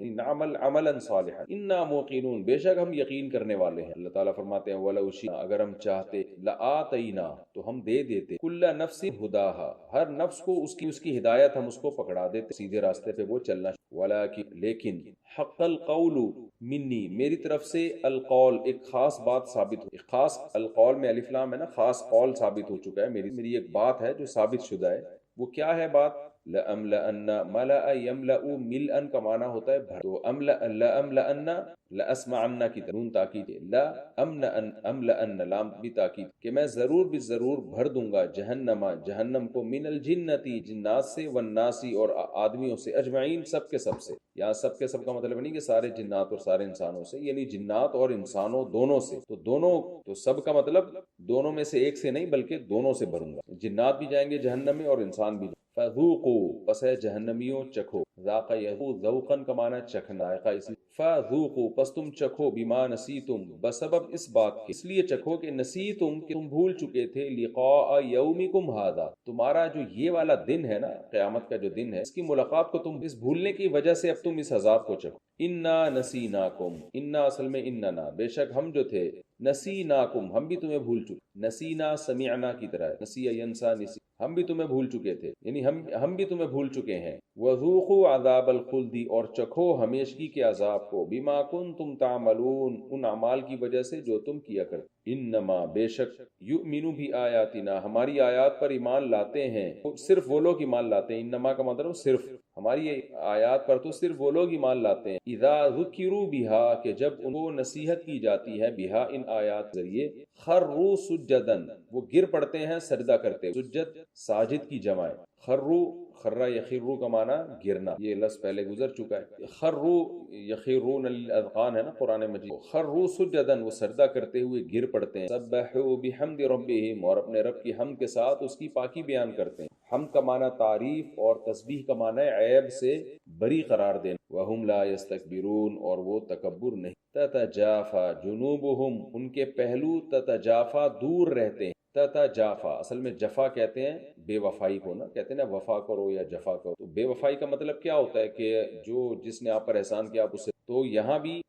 یعنی نعمل عملا صالحا انا موقنون، بے شک ہم یقین کرنے والے ہیں۔ اللہ تعالیٰ فرماتے ہیں وَلَوْ شِئْنَا، اگر ہم چاہتے، لَآتَيْنَا، تو ہم دے دیتے، كُلَّ نَفْسٍ هُدَاهَا، ہر نفس کو اس کی ہدایت ہم اس کو پکڑا دیتے، سیدھے راستے پہ وہ چلنا، لیکن حق القول منی، میری طرف سے القول، ایک خاص بات ثابت ہو، ایک خاص القول میں الف لام ہے نا، خاص قول ثابت ہو چکا ہے، میری ایک بات ہے جو ثابت شدہ ہے۔ وہ کیا ہے بات؟ لَأَمْلَأَنَّ مَلَأَ يَمْلَأُ مِلْأً کا معنی ہوتا ہے بھر، تو لَأَمْلَأَنَّ لَأَسْمَعَنَّ کی نون تاکید ہے، لَأَمْلَأَنَّ لام بھی تاکید، کہ میں ضرور بھی ضرور بھر دوں گا جہنم کو، من الجنتی، جنات سے، والناسی، اور آدمیوں سے، اجمعین، سب کے سب سے۔ یہاں سب کے سب کا مطلب نہیں کہ سارے جنات اور سارے انسانوں سے، یعنی جنات اور انسانوں دونوں سے، تو دونوں، تو سب کا مطلب دونوں میں سے ایک سے نہیں بلکہ دونوں سے بھروں گا، جنات بھی جائیں گے جہنم میں اور انسان بھی۔ فذوقوا، پس ہے جہنمیوں چکھو، ذاق یذوق، ذوقاً کا معنی چکھنا، ذائقہ اسی، فذوقوا، پس تم چکھو، بما نسیتم، بسبب اس بات کے، اس لیے چکھو کہ نسیتم، کہ تم بھول چکے تھے، لقاء یومکم ھذا، تمہارا جو یہ والا دن ہے نا، قیامت کا جو دن ہے، اس کی ملاقات کو تم اس بھولنے کی وجہ سے اب تم اس عذاب کو چکھو۔ انا نسیناکم، انا اصل میں اننا، بے شک ہم جو تھے، نسیناکم، ہم بھی تمہیں بھول چکے، نسینا سمعنا کی طرح، نسی ینسا نسی، ہم بھی تمہیں بھول چکے تھے، یعنی ہم بھی تمہیں بھول چکے ہیں۔ وذوقوا عذاب الخلد، اور چکھو ہمیشگی کے عذاب کو، بما کنتم تعملون، ان اعمال کی وجہ سے جو تم کیا کرتے۔ انما، بے شک، یؤمنو بھی آیاتنا، ہماری آیات پر ایمان لاتے ہیں، صرف وہ لوگ ایمان لاتے ہیں، انما کا مطلب صرف، ہماری آیات پر تو صرف وہ لوگ ایمان لاتے ہیں، اذا ذکروا بہا، کہ جب ان کو نصیحت کی جاتی ہے، بہا، ان آیات ذریعے، خروا سجدن، وہ گر پڑتے ہیں سجدہ کرتے، سجد ساجد کی جمع ہے، خرہ یخرو کا معنی گرنا، یہ لفظ پہلے گزر چکا ہے، خرو یخرون للاذقان ہے نا قرآن مجید، خروا سجدن، وہ سجدہ کرتے ہوئے گر پڑتے ہیں، سبحوا بحمد ربہم، اور اپنے رب کی حمد کے ساتھ اس کی پاکی بیان کرتے ہیں۔ حمد کا معنی تعریف، اور تسبیح کا معنی عیب سے بری قرار دینا۔ وَهُمْ لَا يَسْتَكْبِرُونَ، اور وہ تکبر نہیں۔ تَتَجَافَى جُنُوبُهُمْ، ان کے پہلو، تتجافا، دور رہتے ہیں، تتجافا، اصل میں جفا کہتے ہیں بے وفائی کو نا، کہتے ہیں نا وفا کرو یا جفا کرو، تو بے وفائی کا مطلب کیا ہوتا ہے کہ جس نے آپ پر احسان کیا آپ اسے، تو یہاں بھی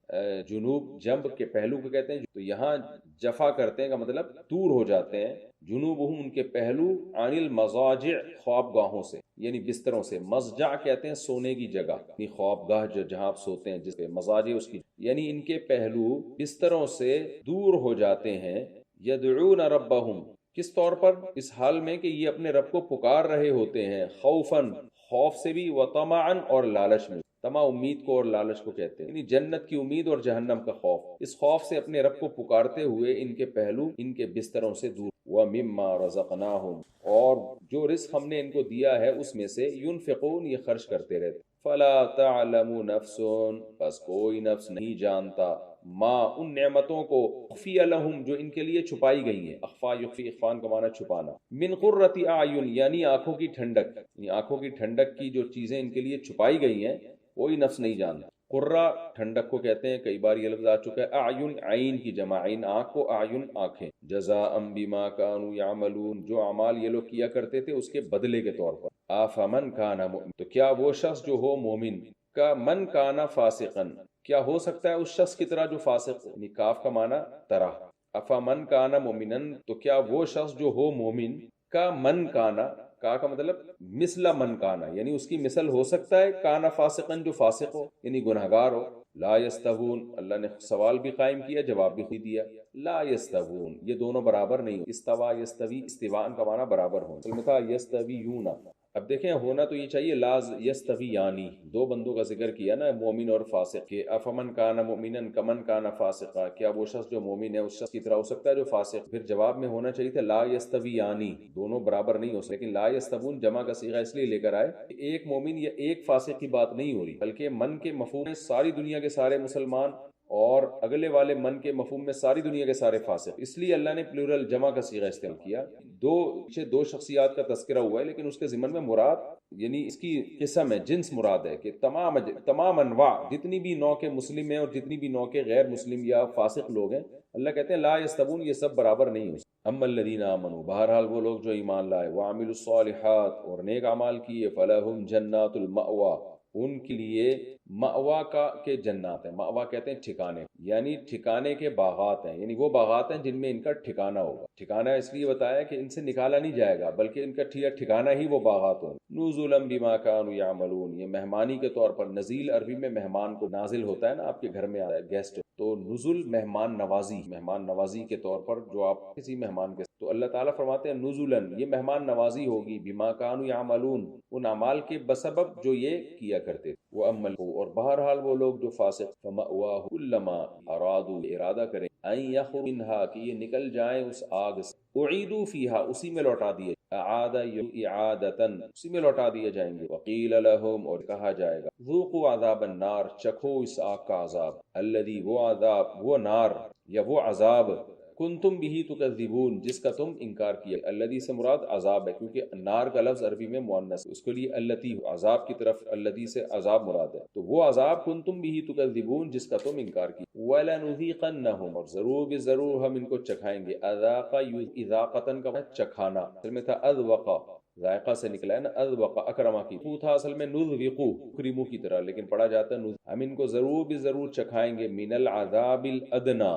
جنوب جنب کے پہلو کو کہتے ہیں، تو یہاں جفا کرتے ہیں کا مطلب دور ہو جاتے ہیں، جنوبہم، ان کے پہلو، عن المضاجع، خوابگاہوں سے، یعنی بستروں سے، مضجع کہتے ہیں سونے کی جگہ، یعنی خوابگاہ جہاں آپ سوتے ہیں، جس پہ مضاجع اس کی، یعنی ان کے پہلو بستروں سے دور ہو جاتے ہیں، یدعون ربہم، کس طور پر؟ اس حال میں کہ یہ اپنے رب کو پکار رہے ہوتے ہیں، خوفاً، خوف سے بھی، وطمعاً، اور لالچ میں، طمع امید کو اور لالچ کو کہتے ہیں، یعنی جنت کی امید اور جہنم کا خوف، اس خوف سے اپنے رب کو پکارتے ہوئے ان کے پہلو ان کے بستروں سے دور۔ وَمِمَّا رَزَقْنَاهُمْ، اور جو رزق ہم نے ان کو دیا ہے اس میں سے، ينفقون، یہ خرچ کرتے رہتے۔ فَلَا تَعْلَمُ نَفْسٌ، بس کوئی نفس نہیں جانتا، ما، ان نعمتوں کو، اخفی لہم، جو ان کے لیے چھپائی گئی ہیں، اخفا یخفی، اخفان کا معنی چھپانا، من قرۃ اعین، یعنی آنکھوں کی ٹھنڈک، یعنی آنکھوں کی ٹھنڈک کی جو چیزیں ان کے لیے چھپائی گئی ہیں، کوئی نفس نہیں جانتا۔ قرہ ٹھنڈک کو کہتے ہیں، کئی بار یہ لفظ آ چکا ہے، اعین، عین کی جمع، عین آنکھ کو، اعین آنکھیں، جزاء بما كانوا يعملون، جو اعمال یہ لوگ کیا کرتے تھے اس کے بدلے کے طور پر۔ افمن کان مؤمن، تو کیا وہ شخص جو ہو مومن، کا من کان فاسقا، کیا ہو سکتا ہے اس شخص کی طرح جو فاسق ہو، یعنی کاف کا معنی طرح، افمن کان مومنن، تو کیا وہ شخص جو ہو مومن، کا من کانا، کا مطلب مثل من کانا، یعنی اس کی مثل ہو سکتا ہے، کانا فاسقن، جو فاسق ہو یعنی گنہگار ہو۔ لا یستوون، اللہ نے سوال بھی قائم کیا، جواب بھی دیا، لا یستوون، یہ دونوں برابر نہیں، استوا یستوی، استواء کا معنی برابر ہو، اصل میں تھا یستویون۔ اب دیکھیں ہونا تو یہ چاہیے لاز یستویانی، دو بندوں کا ذکر کیا نا، مومن اور فاسق، کہ افمن کان مومنا کمن کان فاسقا، کیا وہ شخص جو مومن ہے اس شخص کی طرح ہو سکتا ہے جو فاسق، پھر جواب میں ہونا چاہیے تھا لا یستویانی، دونوں برابر نہیں ہو سکتے، لیکن لا یستوون جمع کا صیغہ اس لیے لے کر آئے کہ ایک مومن یا ایک فاسق کی بات نہیں ہو رہی، بلکہ من کے مفہوم میں ساری دنیا کے سارے مسلمان، اور اگلے والے من کے مفہوم میں ساری دنیا کے سارے فاسق، اس لیے اللہ نے پلورل جمع کا صیغہ استعمال کیا۔ دو شخصیات کا تذکرہ ہوا ہے، لیکن اس کے ضمن میں مراد، یعنی اس کی قسم ہے، جنس مراد ہے، کہ تمام انواع، جتنی بھی نوع کے مسلم ہیں اور جتنی بھی نوع کے غیر مسلم یا فاسق لوگ ہیں، اللہ کہتے ہیں لا یستوون، یہ سب برابر نہیں ہو سکتے۔ اما الذین آمنوا، بہرحال وہ لوگ جو ایمان لائے، وعملوا الصالحات، اور نیک اعمال کیے، فلہم جنات المأوی، ان کے لیے مأوا کا کے جنات ہیں، مأوا کہتے ہیں ٹھکانے، یعنی ٹھکانے کے باغات ہیں، یعنی وہ باغات ہیں جن میں ان کا ٹھکانہ ہوگا۔ ٹھکانہ اس لیے بتایا کہ ان سے نکالا نہیں جائے گا، بلکہ ان کا ٹھکانہ ہی وہ باغات ہوں۔ نزلا بما كانوا يعملون، یہ مہمانی کے طور پر، نزیل عربی میں مہمان کو نازل ہوتا ہے نا، آپ کے گھر میں آیا گیسٹ، تو نزل مہمان نوازی، مہمان نوازی کے طور پر جو آپ کسی مہمان کے، تو اللہ تعالیٰ فرماتے ہیں نزلاً، یہ مہمان نوازی ہوگی بما كانوا يعملون، ان اعمال کے بسبب جو یہ کیا کرتے، وہ عمل کو، اور بہرحال وہ لوگ جو فاسق، فمأواہ کلما ارادو، ارادہ کریں، ان یخرجوا منہا، کہ یہ نکل جائیں اس آگ سے، اعیدوا فیہا، اسی میں لوٹا دیے، اعاد اعادتن، اسی میں لوٹا دیے جائیں گے، وقیل لہم، اور کہا جائے گا، ذوقوا عذاب النار، چکھو اس آگ کا عذاب، الذی، وہ عذاب، وہ نار یا وہ عذاب، کنتم بھی تکذبون، جس کا تم انکار کیا۔ الذی سے مراد عذاب ہے، کیونکہ نار کا لفظ عربی میں مؤنث ہے، اس کے لیے التی، عذاب کی طرف الذی سے عذاب مراد ہے، تو وہ عذاب کنتم بھی تکذبون جس کا تم انکار کیا۔ وَلَنُذِيقَنَّهُمْ، اور ضرور بھی ضرور ہم ان کو چکھائیں گے، اذاق، اذاقتن کا چکھانا، اصل میں تھا اذوقا، ذائقہ سے نکلا ہے نا، اذوق اکرما کی، تو تھا اصل میں نذوقو، کریمو کی طرح، لیکن پڑھا جاتا ہے ہم ان کو ضرور بھی ضرور چکھائیں گے، من العذاب الادنا،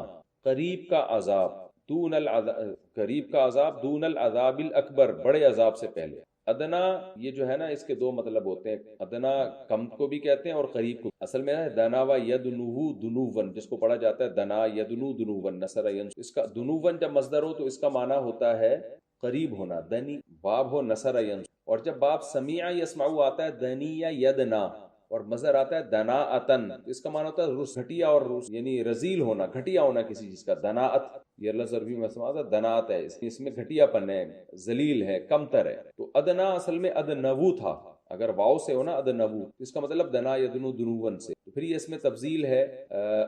قریب کا عذاب، دون العذاب، قریب کا عذاب، دون العذاب الاکبر، بڑے عذاب سے پہلے۔ ادنا یہ جو ہے نا، اس کے دو مطلب ہوتے ہیں، ادنا کم کو بھی کہتے ہیں اور قریب کو، اصل میں ہے دنا و یدنو دنون، جس کو پڑھا جاتا ہے دنا یدنو دنون، نصر ینصر، اس کا دنون جب مصدر ہو تو اس کا معنی ہوتا ہے قریب ہونا، دنی باب ہو نصر ینصر، اور جب باب سمیع یسمعو آتا ہے دنی یا یدنا، اور مصدر آتا ہے دناعتن، اس کا معنی ہوتا ہے رس، گھٹیا، اور رس یعنی رزیل ہونا، گھٹیا ہونا کسی چیز کا، دناعت، یہ لفظ عربی میں استعمال ہوتا ہے، دناعت ہے، اس میں گھٹیا پن ہے، ذلیل ہے، کمتر ہے، تو ادنا اصل میں ادنو تھا، اگر واو سے ہونا ادنو، اس کا مطلب دنا یدنو دنون سے، تو پھر یہ اس میں تفضیل ہے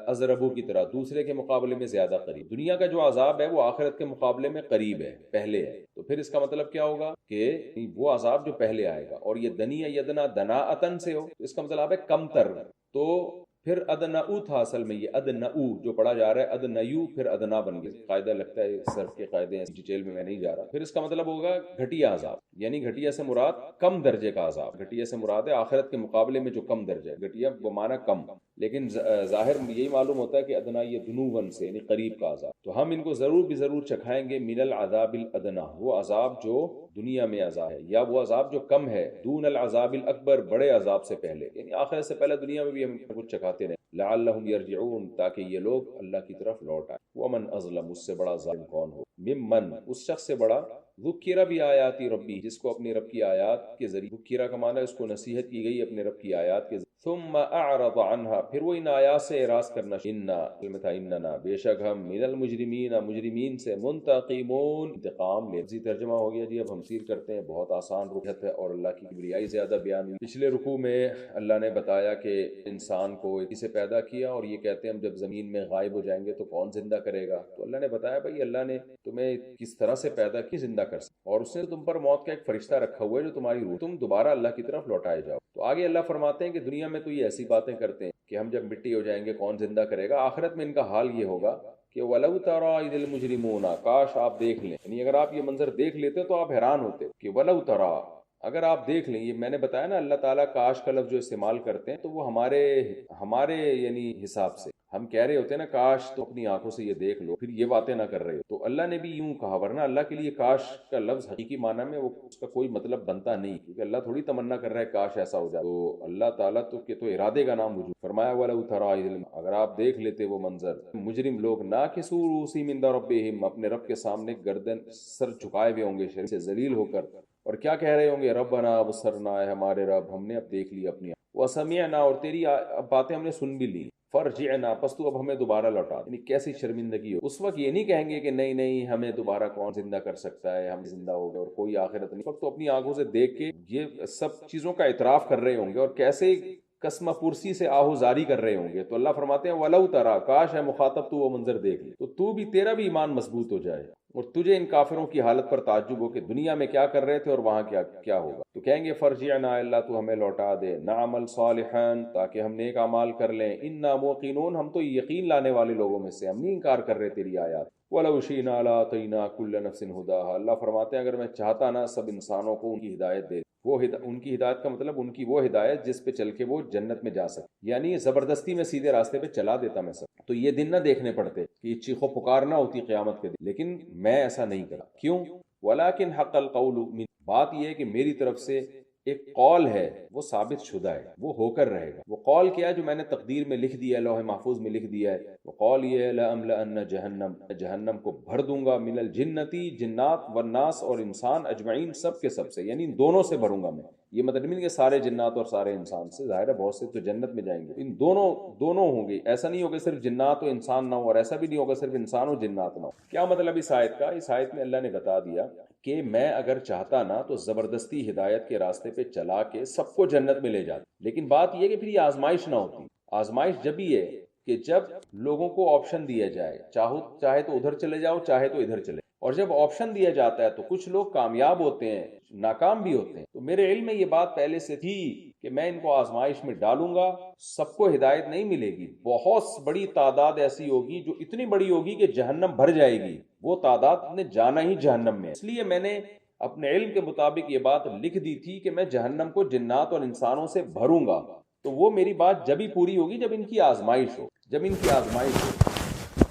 ازربو کی طرح، دوسرے کے مقابلے میں زیادہ قریب، دنیا کا جو عذاب ہے وہ آخرت کے مقابلے میں قریب ہے، پہلے ہے، تو پھر اس کا مطلب کیا ہوگا کہ وہ عذاب جو پہلے آئے گا، اور یہ دنی یدنا دناعتن سے ہو تو اس کا مطلب ہے کم تر، تو پھر ادنعو تھا اصل میں، یہ ادنعو جو پڑھا جا رہا ہے ادنیو پھر ادنا بن گیا، قاعدہ لگتا ہے صرف کے قاعدے ہیں، ڈیٹیل میں نہیں جا رہا، پھر اس کا مطلب ہوگا گھٹیا عذاب، یعنی گھٹیا سے مراد کم درجے کا عذاب، گھٹیا سے مراد ہے آخرت کے مقابلے میں جو کم درجہ ہے، گھٹیا بمعنی کم، لیکن ظاہر یہی معلوم ہوتا ہے کہ ادنا یہ دنون سے یعنی قریب کا عذاب، تو ہم ان کو ضرور بھی ضرور چکھائیں گے من العذاب الادنا، وہ عذاب جو دنیا میں عذاب ہے، یا وہ عذاب جو کم ہے، دون العذاب الاکبر، بڑے عذاب سے پہلے، یعنی آخرت سے پہلے دنیا میں بھی ہم کچھ چکھاتے رہیں، لعلہم یرجعون، تاکہ یہ لوگ اللہ کی طرف لوٹ آئے، ومن اظلم، اس سے بڑا ظالم کون ہو، ممن، اس شخص سے بڑا، ذکر بھی آیاتی ربی، جس کو اپنے رب کی آیات کے ذریعے، ذکر کا معنی ہے اس کو نصیحت کی گئی اپنے رب کی آیات کے ذریعے، ثم اعرض عنها، پھر وہ ان آیات سے اعراض کرنا، اننا، بے شک ہم، من المجرمین، مجرمین سے، منتقمون، انتقام لے، اسی ترجمہ ہو گیا جی۔ اب ہم سیر کرتے ہیں، بہت آسان رکعت ہے اور اللہ کی کبریائی زیادہ بیان ہوئی۔ پچھلے رکوع میں اللہ نے بتایا کہ انسان کو اسے پیدا کیا، اور یہ کہتے ہیں ہم جب زمین میں غائب ہو جائیں گے تو کون زندہ کرے گا، تو اللہ نے بتایا بھائی اللہ نے تمہیں کس طرح سے پیدا کی، زندہ کر سکتا، اور اس نے تم پر موت کا ایک فرشتہ رکھا ہوا ہے جو تمہاری روح، تم دوبارہ اللہ کی طرف لوٹائے جاؤ۔ تو آگے اللہ فرماتے ہیں کہ دنیا میں تو یہ ایسی باتیں کرتے ہیں کہ ہم جب مٹی ہو جائیں گے کون زندہ کرے گا، آخرت میں ان کا حال یہ ہوگا کہ وَلَوْ تَرَىٰ إِذِ الْمُجْرِمُونَ، کاش آپ دیکھ لیں، یعنی اگر آپ یہ منظر دیکھ لیتے تو آپ حیران ہوتے کہ وَلَوْ تَرَىٰ، اگر آپ دیکھ لیں، یہ میں نے بتایا نا اللہ تعالیٰ کاش کا لفظ جو استعمال کرتے ہیں تو وہ ہمارے یعنی حساب سے ہم کہہ رہے ہوتے ہیں نا کاش تو اپنی آنکھوں سے یہ دیکھ لو، پھر یہ باتیں نہ کر رہے ہو، تو اللہ نے بھی یوں کہا، ورنہ اللہ کے لیے کاش کا لفظ حقیقی معنی میں وہ اس کا کوئی مطلب بنتا نہیں، کیونکہ اللہ تھوڑی تمنا کر رہا ہے کاش ایسا ہو جائے، تو اللہ تعالیٰ تو ارادے کا نام وجود، فرمایا وَلَوْ تَرَىٰ، اگر آپ دیکھ لیتے وہ منظر، مجرم لوگ ناکسوا رؤوسہم عند ربہم، اپنے رب کے سامنے گردن سر جھکائے ہوئے ہوں گے شرک سے ذلیل ہو کر، اور کیا کہہ رہے ہوں گے، ربنا ابصرنا، ہے ہمارے رب ہم نے اب دیکھ لی اپنی، وسمعنا، اور تیری باتیں ہم نے سن بھی لی، فرجعنا، پس تو اب ہمیں دوبارہ لوٹا، یعنی کیسی شرمندگی ہو، اس وقت یہ نہیں کہیں گے کہ نہیں نہیں ہمیں دوبارہ کون زندہ کر سکتا ہے، ہم زندہ ہو گئے اور کوئی آخرت نہیں، وقت تو اپنی آنکھوں سے دیکھ کے یہ سب چیزوں کا اعتراف کر رہے ہوں گے، اور کیسے قسمہ پرسی سے آہوزاری کر رہے ہوں گے، تو اللہ فرماتے ہیں وَلَوْ تَرَىٰ، کاش ہے مخاطب تو وہ منظر دیکھ لے، تو بھی تیرا بھی ایمان مضبوط ہو جائے، اور تجھے ان کافروں کی حالت پر تعجب ہو کہ دنیا میں کیا کر رہے تھے اور وہاں کیا ہوگا، تو کہیں گے فرجعنا، اللہ تو ہمیں لوٹا دے، نعمل صالحا، تاکہ ہم نیک اعمال کر لیں، انا موقنون، ہم تو یقین لانے والے لوگوں میں سے، ہم نہیں انکار کر رہے تیری آیات، وَلَوْ شِئْنَا لَآتَيْنَا كُلَّ نَفْسٍ هُدَاهَا، اللہ فرماتے ہیں اگر میں چاہتا نا سب انسانوں کو ان کی ہدایت دے، وہ ان کی ہدایت کا مطلب ان کی وہ ہدایت جس پہ چل کے وہ جنت میں جا سکے، یعنی زبردستی میں سیدھے راستے پہ چلا دیتا میں سب، تو یہ دن نہ دیکھنے پڑتے کہ یہ چیخ و پکار نہ ہوتی قیامت کے دن، لیکن میں ایسا نہیں کرا۔ کیوں؟ ولیکن حق القول من، بات یہ ہے کہ میری طرف سے ایک قول ہے وہ ثابت شدہ ہے، وہ ہو کر رہے گا۔ وہ قول کیا ہے؟ جو میں نے تقدیر میں لکھ دیا ہے، لوح محفوظ میں لکھ دیا ہے۔ وہ قول یہ ہے لَأَمْلَأَنَّ جہنم، جہنم کو بھر دوں گا، من الجنتی، جنات، والناس، اور انسان، اجمعین، سب کے سب سے، یعنی ان دونوں سے بھروں گا میں۔ یہ مطلب نہیں کہ سارے جنات اور سارے انسان سے، ظاہر ہے بہت سے تو جنت میں جائیں گے، ان دونوں ہوں گے۔ ایسا نہیں ہوگا صرف جنات و انسان نہ ہو، اور ایسا بھی نہیں ہوگا صرف انسان و جنات نہ ہو۔ کیا مطلب اس آیت کا؟ اس آیت میں اللہ نے بتا دیا کہ میں اگر چاہتا نا تو زبردستی ہدایت کے راستے پہ چلا کے سب کو جنت میں لے جاتا، لیکن بات یہ کہ پھر یہ آزمائش نہ ہوتی۔ آزمائش جب ہی ہے کہ جب لوگوں کو آپشن دیا جائے، چاہے تو ادھر چلے جاؤ، چاہے تو ادھر چلے، اور جب آپشن دیا جاتا ہے تو کچھ لوگ کامیاب ہوتے ہیں، ناکام بھی ہوتے ہیں۔ تو میرے علم میں یہ بات پہلے سے تھی کہ میں ان کو آزمائش میں ڈالوں گا، سب کو ہدایت نہیں ملے گی، بہت بڑی تعداد ایسی ہوگی جو اتنی بڑی ہوگی کہ جہنم بھر جائے گی، وہ تعداد نے جانا ہی جہنم میں۔ اس لیے میں نے اپنے علم کے مطابق یہ بات لکھ دی تھی کہ میں جہنم کو جنات اور انسانوں سے بھروں گا، تو وہ میری بات جب ہی پوری ہوگی جب ان کی آزمائش ہو، جب ان کی آزمائش ہو۔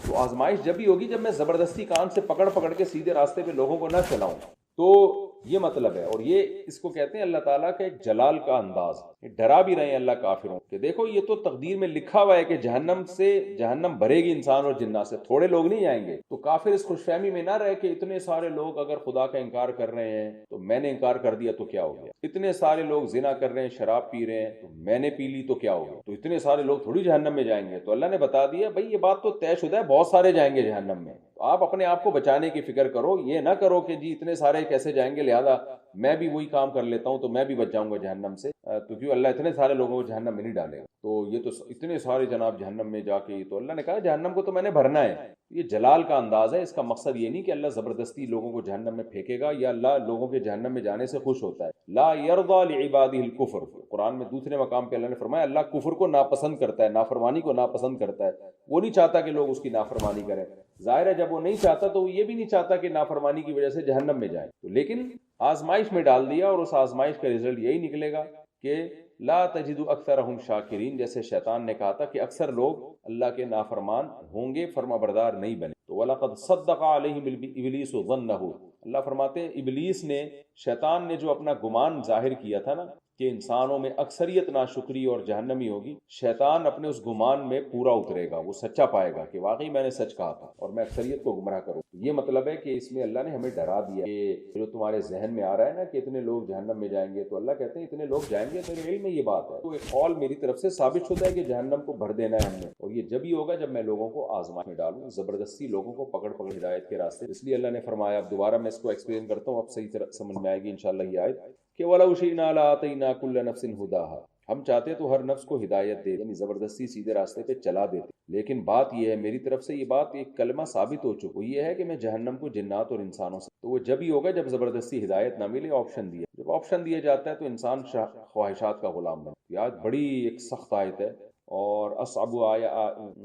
تو آزمائش جب ہی ہوگی جب میں زبردستی کان سے پکڑ کے سیدھے راستے پہ لوگوں کو نہ چلاؤں۔ تو یہ مطلب ہے، اور یہ اس کو کہتے ہیں اللہ تعالیٰ کا ایک جلال کا انداز، ڈرا بھی رہے ہیں اللہ کافروں کہ دیکھو یہ تو تقدیر میں لکھا ہوا ہے کہ جہنم بھرے گی انسان اور جنات سے، تھوڑے لوگ نہیں آئیں گے۔ تو کافر اس خوش فہمی میں نہ رہے کہ اتنے سارے لوگ اگر خدا کا انکار کر رہے ہیں تو میں نے انکار کر دیا تو کیا ہو گیا، اتنے سارے لوگ زنا کر رہے ہیں، شراب پی رہے ہیں، تو میں نے پی لی تو کیا ہو گیا، تو اتنے سارے لوگ تھوڑی جہنم میں جائیں گے۔ تو اللہ نے بتا دیا بھائی یہ بات تو طے شدہ ہے، بہت سارے جائیں گے جہنم میں، تو آپ اپنے آپ کو بچانے کی فکر کرو، یہ نہ کرو کہ جی اتنے سارے کیسے جائیں گے لہذا میں بھی وہی کام کر لیتا ہوں تو میں بھی بچ جاؤں گا جہنم سے، تو کیوں اللہ اتنے سارے لوگوں کو جہنم میں نہیں ڈالے گا، تو یہ تو اتنے سارے جناب جہنم میں جا کے، تو اللہ نے کہا جہنم کو تو میں نے بھرنا ہے۔ یہ جلال کا انداز ہے، اس کا مقصد یہ نہیں کہ اللہ زبردستی لوگوں کو جہنم میں پھینکے گا، یا اللہ لوگوں کے جہنم میں جانے سے خوش ہوتا ہے۔ لا یرضی لعبادہ الکفر، قرآن میں دوسرے مقام پہ اللہ نے فرمایا اللہ کفر کو ناپسند کرتا ہے، نافرمانی کو ناپسند کرتا ہے، وہ نہیں چاہتا کہ لوگ اس کی نافرمانی کریں۔ ظاہر ہے جب وہ نہیں چاہتا تو وہ یہ بھی نہیں چاہتا کہ نافرمانی کی وجہ سے جہنم میں جائیں، تو لیکن آزمائش میں ڈال دیا، اور اس آزمائش کا رزلٹ یہی نکلے گا کہ لا تجد اکثرهم شاکرین، جیسے شیطان نے کہا تھا کہ اکثر لوگ اللہ کے نافرمان ہوں گے، فرما بردار نہیں بنے۔ تو وَلَقَدْ صَدَّقَ عَلَيْهِمْ إِبْلِيسُ ظَنَّهُ، اللہ فرماتے ہیں ابلیس نے، شیطان نے جو اپنا گمان ظاہر کیا تھا نا کہ انسانوں میں اکثریت ناشکری اور جہنمی ہوگی، شیطان اپنے اس گمان میں پورا اترے گا، وہ سچا پائے گا کہ واقعی میں نے سچ کہا تھا اور میں اکثریت کو گمراہ کروں۔ یہ مطلب ہے کہ اس میں اللہ نے ہمیں ڈرا دیا کہ جو تمہارے ذہن میں آ رہا ہے نا کہ اتنے لوگ جہنم میں جائیں گے، تو اللہ کہتے ہیں اتنے لوگ جائیں گے، میرے علم میں یہ بات ہے، تو ایک قول میری طرف سے ثابت شدہ ہے کہ جہنم کو بھر دینا ہے ہم نے، اور یہ جب ہی ہوگا جب میں لوگوں کو آزمائش میں ڈالوں، زبردستی لوگوں کو پکڑ ہدایت کے راستے۔ اس لیے اللہ نے فرمایا، اب دوبارہ میں اس کو ایکسپلین کرتا ہوں، اب صحیح طرح سمجھ میں آئے گی انشاءاللہ یہ آیت، کہ وَلَوْ شِئْنَا لَآتَيْنَا كُلَّ نَفْسٍ هُدَاهَا، ہم چاہتے تو ہر نفس کو ہدایت دے، یعنی زبردستی سیدھے راستے پہ چلا دیتے، لیکن بات یہ ہے میری طرف سے یہ بات ایک کلمہ ثابت ہو چکا، یہ ہے کہ میں جہنم کو جنات اور انسانوں سے، تو وہ جب ہی ہوگا جب زبردستی ہدایت نہ ملے، آپشن دیا، جب آپشن دیا جاتا ہے تو انسان خواہشات کا غلام بنتا ہے۔ آج بڑی ایک سخت آیت ہے، اور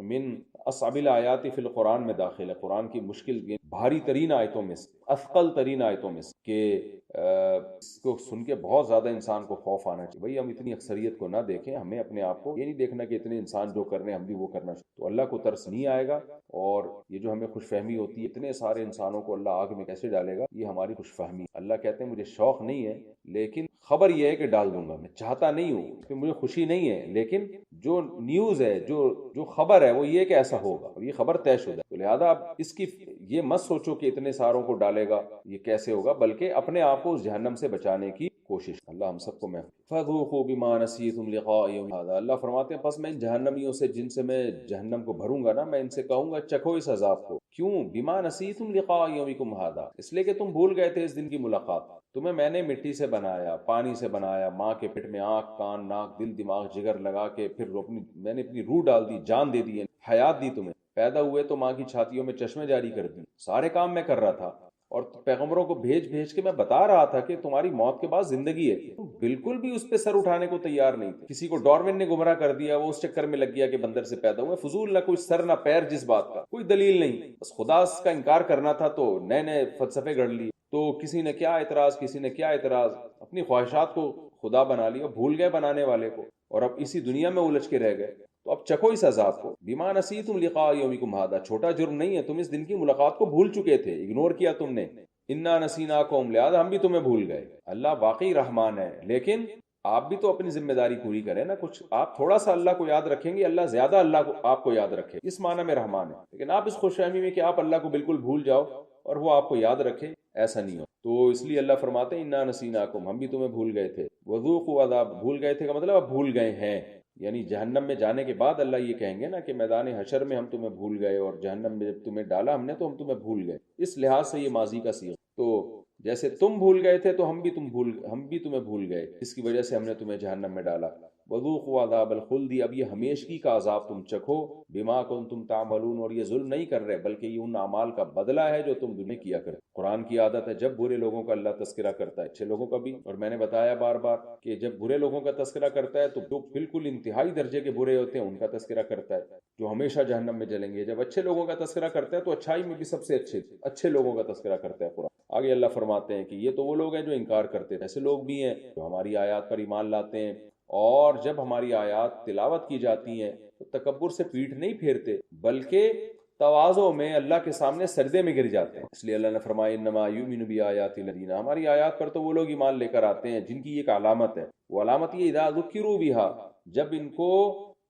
من اصعب الآیات فی القرآن میں داخل ہے، قرآن کی مشکل بھاری ترین آیتوں میں سے، اثقل ترین آیتوں میں سے، کہ اس کو سن کے بہت زیادہ انسان کو خوف آنا چاہیے۔ بھئی ہم اتنی اکثریت کو نہ دیکھیں، ہمیں اپنے آپ کو یہ نہیں دیکھنا کہ اتنے انسان جو کر رہے ہیں ہم بھی وہ کرنا چاہیے، تو اللہ کو ترس نہیں آئے گا، اور یہ جو ہمیں خوش فہمی ہوتی ہے اتنے سارے انسانوں کو اللہ آگ میں کیسے ڈالے گا، یہ ہماری خوش فہمی۔ اللہ کہتے ہیں مجھے شوق نہیں ہے، لیکن خبر یہ ہے کہ ڈال دوں گا، میں چاہتا نہیں ہوں کہ مجھے خوشی نہیں ہے، لیکن جو نیوز ہے، جو خبر ہے وہ یہ کہ ایسا ہوگا، اور یہ خبر طے شدہ ہے، تو لہذا اب اس کی یہ مت سوچو کہ اتنے ساروں کو ڈالے گا یہ کیسے ہوگا، بلکہ اپنے آپ کو اس جہنم سے بچانے کی کوشش۔ اللہ ہم سب کو محفوظ۔ فَذُوقُوا بِمَا نَسِيتُمْ لِقَاءَ يَوْمِكُمْ هَٰذَا، اللہ فرماتے ہیں پس میں ان جہنمیوں سے جن سے میں جہنم کو بھروں گا نا، میں ان سے کہوں گا چکھو اس عذاب کو۔ کیوں؟ بِمَا نَسِيتُمْ لِقَاءَ يَوْمِكُمْ هَٰذَا، اس لیے کہ تم بھول گئے تھے اس دن کی ملاقات، تمہیں میں نے مٹی سے بنایا، پانی سے بنایا، ماں کے پیٹ میں آنکھ، کان، ناک، دل، دماغ، جگر لگا کے پھر میں نے اپنی روح ڈال دی، جان دے دی، حیات دی تمہیں، پیدا ہوئے تو ماں کی چھاتیوں میں چشمے جاری کر دی، سارے کام میں کر رہا تھا، اور پیغمبروں کو بھیج کے میں بتا رہا تھا کہ تمہاری موت کے بعد زندگی ہے، تم بالکل بھی اس پہ سر اٹھانے کو تیار نہیں تھے۔ کسی کو ڈارون نے گمراہ کر دیا، وہ اس چکر میں لگ گیا کہ بندر سے پیدا ہوئے، فضول، نہ کوئی سر نہ پیر، جس بات کا کوئی دلیل نہیں، بس خدا کا انکار کرنا تھا تو نئے نئے فلسفے گھڑ لیے۔ تو کسی نے کیا اعتراض، کسی نے کیا اعتراض، اپنی خواہشات کو خدا بنا لیا، بھول گئے بنانے والے کو، اور اب اسی دنیا میں الجھ کے رہ گئے۔ تو اب چکھو اس عذاب کو، بما نسیتم لقاء یومکم ھذا، چھوٹا جرم نہیں ہے، تم اس دن کی ملاقات کو بھول چکے تھے، اگنور کیا تم نے، انا نسیناکم، لہذا ہم بھی تمہیں بھول گئے۔ اللہ واقعی رحمان ہے، لیکن آپ بھی تو اپنی ذمہ داری پوری کریں نا، کچھ آپ تھوڑا سا اللہ کو یاد رکھیں گے، اللہ زیادہ اللہ کو آپ کو یاد رکھے، اس معنی میں رحمان ہے۔ لیکن آپ اس خوش فہمی میں کہ آپ اللہ کو بالکل بھول جاؤ اور وہ آپ کو یاد رکھے، ایسا نہیں ہو۔ تو اس لیے اللہ فرماتے ہیں انا نسیناکم، ہم بھی تمہیں بھول گئے تھے، وذوقوا عذاب، بھول گئے تھے کا مطلب اب بھول گئے ہیں، یعنی جہنم میں جانے کے بعد اللہ یہ کہیں گے نا کہ میدان حشر میں ہم تمہیں بھول گئے، اور جہنم میں جب تمہیں ڈالا ہم نے تو ہم تمہیں بھول گئے، اس لحاظ سے یہ ماضی کا صیغہ۔ تو جیسے تم بھول گئے تھے تو ہم بھی تمہیں بھول گئے، اس کی وجہ سے ہم نے تمہیں جہنم میں ڈالا۔ وذوقوا عذاب الخلد، اب یہ ہمیشگی کا عذاب تم چکھو، بما کنتم تعملون، اور یہ ظلم نہیں کر رہے بلکہ یہ ان اعمال کا بدلہ ہے جو تم دنیا میں کیا کرتے۔ قرآن کی عادت ہے جب برے لوگوں کا اللہ تذکرہ کرتا ہے، اچھے لوگوں کا بھی، اور میں نے بتایا بار بار کہ جب برے لوگوں کا تذکرہ کرتا ہے تو جو بالکل انتہائی درجے کے برے ہوتے ہیں ان کا تذکرہ کرتا ہے، جو ہمیشہ جہنم میں جلیں گے۔ جب اچھے لوگوں کا تذکرہ کرتا ہے تو اچھائی میں بھی سب سے اچھے لوگوں کا تذکرہ کرتا ہے قرآن۔ آگے اللہ فرماتے ہیں کہ یہ تو وہ لوگ ہیں جو انکار کرتے ہیں، ایسے لوگ بھی ہیں جو ہماری آیات پر ایمان لاتے ہیں، اور جب ہماری آیات تلاوت کی جاتی ہیں تو تکبر سے پیٹھ نہیں پھیرتے بلکہ تواضع میں اللہ کے سامنے سجدے میں گر جاتے ہیں۔ اس لیے اللہ نے فرمایا انما یؤمن بآیات الذین، ہماری آیات پر تو وہ لوگ ایمان لے کر آتے ہیں جن کی ایک علامت ہے، وہ علامت یہ اذا ذکروا بها، جب ان کو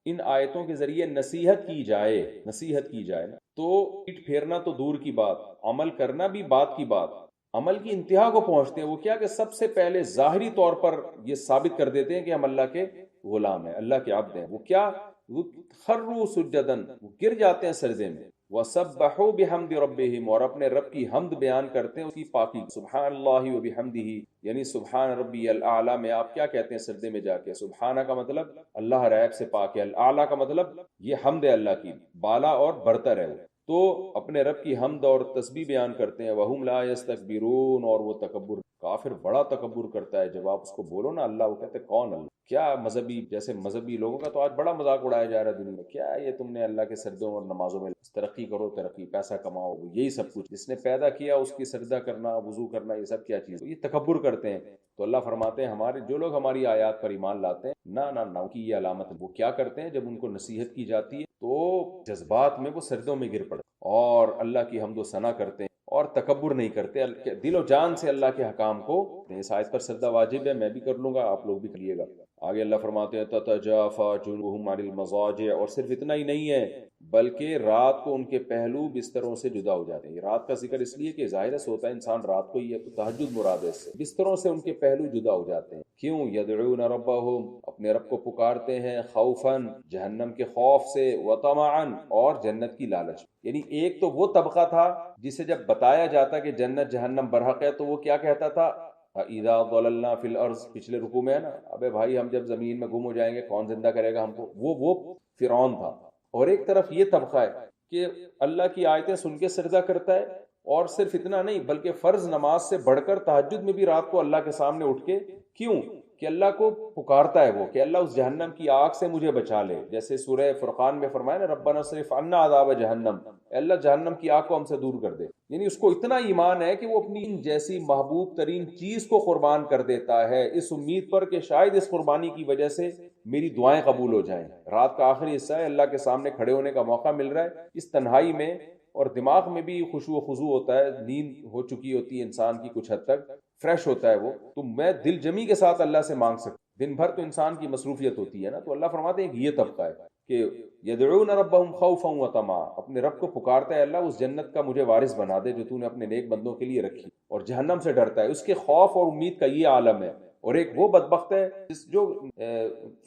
ان آیتوں کے ذریعے نصیحت کی جائے نا، تو پیٹ پھیرنا تو دور کی بات، عمل کرنا بھی بات کی بات، عمل کی انتہا کو پہنچتے ہیں۔ وہ کیا کہ سب سے پہلے ظاہری طور پر یہ ثابت کر دیتے ہیں کہ ہم اللہ کے غلام ہیں، اللہ کے عبد ہیں۔ وہ کیا؟ وہ خروا سجدا، وہ گر جاتے ہیں سجدے میں، وسبحوا بحمد ربهم، اور اپنے رب کی حمد بیان کرتے ہیں، اس کی پاکی، سبحان اللہ وبحمدہ، یعنی سبحان ربی الاعلی میں آپ کیا کہتے ہیں سجدے میں جا کے؟ سبحانہ کا مطلب اللہ عیب سے پاک ہے، الاعلی کا مطلب یہ حمد ہے اللہ کی، بالا اور برتر ہے وہ، تو اپنے رب کی حمد اور تسبیح بیان کرتے ہیں۔ وَهُمْ لَا يَسْتَكْبِرُونَ، اور وہ تکبر، کافر بڑا تکبر کرتا ہے جب آپ اس کو بولو نا اللہ، وہ کہتے ہیں کون اللہ؟ کیا مذہبی، جیسے مذہبی لوگوں کا تو آج بڑا مذاق اڑایا جا رہا ہے دنیا میں، کیا ہے یہ تم نے اللہ کے سجدوں اور نمازوں میں ترقی کرو، ترقی، پیسہ کماؤ، یہی سب کچھ، جس نے پیدا کیا اس کی سجدہ کرنا، وضو کرنا، یہ سب کیا چیز؟ یہ تکبر کرتے ہیں۔ تو اللہ فرماتے ہیں ہمارے جو لوگ ہماری آیات پر ایمان لاتے ہیں، نہ کی یہ علامت ہے۔ وہ کیا کرتے ہیں جب ان کو نصیحت کی جاتی ہے تو جذبات میں وہ سجدوں میں گر پڑتے اور اللہ کی حمد و ثنا کرتے ہیں اور تکبر نہیں کرتے، دل و جان سے اللہ کے حکام کو۔ اس آیت پر سجدہ واجب ہے، میں بھی کر لوں گا، آپ لوگ بھی کریے گا۔ آگے اللہ فرماتے ہیں تتجافى جنوبهم عن المضاجع، اور صرف اتنا ہی نہیں ہے بلکہ رات کو ان کے پہلو بستروں سے جدا ہو جاتے ہیں۔ رات کا ذکر اس لیے کہ ظاہر سوتا ہے انسان رات کو ہی ہے، تو تہجد مراد ہے اس سے، بستروں سے ان کے پہلو جدا ہو جاتے ہیں۔ کیوں؟ یدعون ربهم، اپنے رب کو پکارتے ہیں، خوفا، جہنم کے خوف سے، وطمعا، اور جنت کی لالچ۔ یعنی ایک تو وہ طبقہ تھا جسے جب بتایا جاتا کہ جنت جہنم برحق ہے تو وہ کیا کہتا تھا؟ اذا ضللنا فی الارض، پچھلے رکوع میں ہے نا، ابے بھائی ہم جب زمین میں گم ہو جائیں گے کون زندہ کرے گا ہم کو؟ وہ فرعون تھا۔ اور ایک طرف یہ طبقہ ہے کہ اللہ کی آیتیں سن کے سجدہ کرتا ہے، اور صرف اتنا نہیں بلکہ فرض نماز سے بڑھ کر تہجد میں بھی رات کو اللہ کے سامنے اٹھ کے، کیوں کہ اللہ کو پکارتا ہے وہ کہ اللہ اس جہنم کی آگ سے مجھے بچا لے، جیسے سورہ فرقان میں فرمایا نا ربنا اصرف عنا عذاب جہنم، اللہ جہنم کی آگ کو ہم سے دور کر دے۔ یعنی اس کو اتنا ایمان ہے کہ وہ اپنی جیسی محبوب ترین چیز کو قربان کر دیتا ہے اس امید پر کہ شاید اس قربانی کی وجہ سے میری دعائیں قبول ہو جائیں۔ رات کا آخری حصہ ہے، اللہ کے سامنے کھڑے ہونے کا موقع مل رہا ہے اس تنہائی میں، اور دماغ میں بھی خشوع و خضوع ہوتا ہے، نیند ہو چکی ہوتی ہے انسان کی کچھ حد تک، فریش ہوتا ہے وہ، تو میں دل جمی کے ساتھ اللہ سے مانگ سکتا۔ دن بھر تو انسان کی مصروفیت ہوتی ہے نا، تو اللہ فرماتے ہیں کہ یہ طبقہ ہے کہ یدعون ربهم خوفا وطمعا، اپنے رب کو پکارتا ہے اللہ اس جنت کا مجھے وارث بنا دے جو تو نے اپنے نیک بندوں کے لیے رکھی، اور جہنم سے ڈرتا ہے، اس کے خوف اور امید کا یہ عالم ہے۔ اور ایک وہ بدبخت ہے جو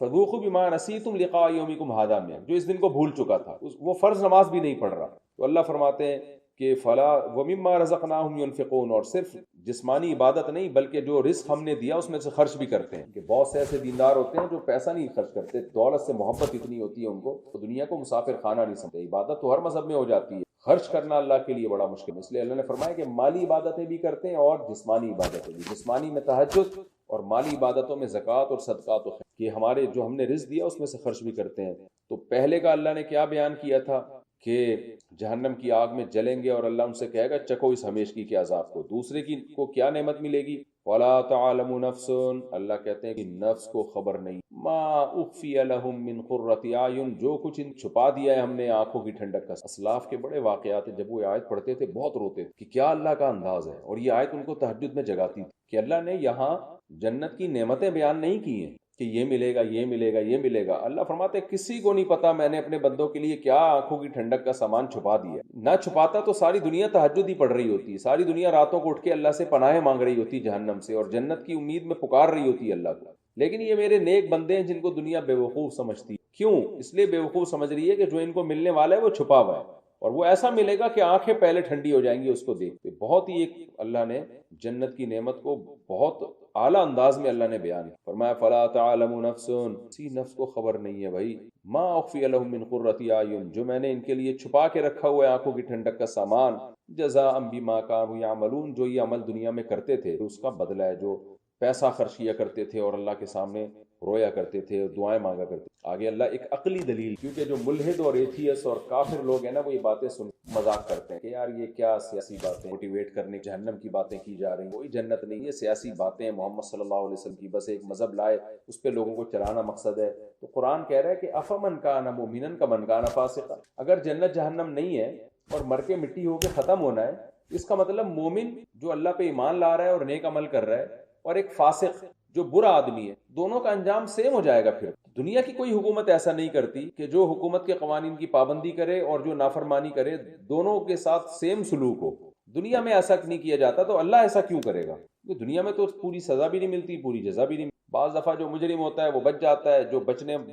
فذوقوا بما نسیتم لقاء یومکم ھذا میں، جو اس دن کو بھول چکا تھا، وہ فرض نماز بھی نہیں پڑھ رہا۔ تو اللہ فرماتے ہیں کہ فلا ومما رزقناہم ينفقون، اور صرف جسمانی عبادت نہیں بلکہ جو رزق ہم نے دیا اس میں سے خرچ بھی کرتے ہیں۔ کہ بہت سے ایسے دیندار ہوتے ہیں جو پیسہ نہیں خرچ کرتے، دولت سے محبت اتنی ہوتی ہے ان کو، تو دنیا کو مسافر خانہ نہیں سمجھتے۔ عبادت تو ہر مذہب میں ہو جاتی ہے، خرچ کرنا اللہ کے لیے بڑا مشکل ہے، اس لیے اللہ نے فرمایا کہ مالی عبادتیں بھی کرتے ہیں اور جسمانی عبادتیں بھی، جسمانی میں تہجد اور مالی عبادتوں میں زکوٰۃ اور صدقات و خیر، کہ ہمارے جو ہم نے رزق دیا اس میں سے خرچ بھی کرتے ہیں۔ تو پہلے کا اللہ نے کیا بیان کیا تھا کہ جہنم کی آگ میں جلیں گے اور اللہ ان سے کہے گا چکھو اس ہمیشگی کے عذاب کو. دوسرے کی کو کیا نعمت ملے گی؟ وَلَا تَعْلَمُ نَفْسٌ، اللہ کہتے ہیں کہ نفس کو خبر نہیں، مَا أُخْفِيَ لَهُم مِّن قُرَّةِ أَعْيُن، جو کچھ چھپا دیا ہے ہم نے آنکھوں کی ٹھنڈک کا. اسلاف کے بڑے واقعات ہیں، جب وہ آیت پڑھتے تھے بہت روتے تھے کہ کیا اللہ کا انداز ہے، اور یہ آیت ان کو تہجد میں جگاتی تھی کہ اللہ نے یہاں جنت کی نعمتیں بیان نہیں کی ہیں کہ یہ ملے گا یہ ملے گا یہ ملے گا. اللہ فرماتے ہیں کسی کو نہیں پتا میں نے اپنے بندوں کے لیے کیا آنکھوں کی ٹھنڈک کا سامان چھپا دیا. نہ چھپاتا تو ساری دنیا تہجد ہی پڑھ رہی ہوتی، ساری دنیا راتوں کو اٹھ کے اللہ سے پناہیں مانگ رہی ہوتی جہنم سے، اور جنت کی امید میں پکار رہی ہوتی اللہ کو. لیکن یہ میرے نیک بندے ہیں جن کو دنیا بیوقوف سمجھتی. کیوں؟ اس لیے بیوقوف سمجھ رہی ہے کہ جو ان کو ملنے والا ہے وہ چھپا ہوا ہے، اور وہ ایسا ملے گا کہ آنکھیں پہلے ٹھنڈی ہو جائیں گی اس کو دیکھتے. بہت ہی ایک اللہ نے جنت کی نعمت کو بہت اعلیٰ انداز میں اللہ نے بیان کیا. فرمایا فلا تعلم نفس، کسی نفس کو خبر نہیں ہے بھائی، ما اخفی لهم من قرۃ اعین، جو میں نے ان کے لیے چھپا کے رکھا ہوا ہے آنکھوں کی ٹھنڈک کا سامان، جزاء بما كانوا يعملون، جو یہ عمل دنیا میں کرتے تھے اس کا بدلہ ہے. جو پیسہ خرچ کیا کرتے تھے اور اللہ کے سامنے رویا کرتے تھے اور دعائیں مانگا کرتے تھے. آگے اللہ ایک عقلی دلیل، کیونکہ جو ملحد اور ایتھیس اور کافر لوگ ہیں نا، وہ یہ باتیں سن مذاق کرتے ہیں کہ یار یہ کیا سیاسی باتیں، موٹیویٹ کرنے جہنم کی باتیں کی جا رہی ہیں، کوئی جنت نہیں، یہ سیاسی باتیں ہیں. محمد صلی اللہ علیہ وسلم کی بس ایک مذہب لائے، اس پہ لوگوں کو چلانا مقصد ہے. تو قرآن کہہ رہا ہے کہ افمن کان مؤمنا کمن کان فاسقا، اگر جنت جہنم نہیں ہے اور مر کے مٹی ہو کے ختم ہونا ہے، اس کا مطلب مومن جو اللہ پہ ایمان لا رہا ہے اور نیک عمل کر رہا ہے، اور ایک فاسق جو برا آدمی ہے، دونوں کا انجام سیم ہو جائے گا. پھر دنیا کی کوئی حکومت ایسا نہیں کرتی کہ جو حکومت کے قوانین کی پابندی کرے اور جو نافرمانی کرے دونوں کے ساتھ سیم سلوک ہو. دنیا میں ایسا نہیں کیا جاتا، تو اللہ ایسا کیوں کرے گا؟ دنیا میں تو پوری سزا بھی نہیں ملتی، پوری جزا بھی نہیں ملتی. بعض دفعہ جو مجرم ہوتا ہے وہ بچ جاتا ہے، جو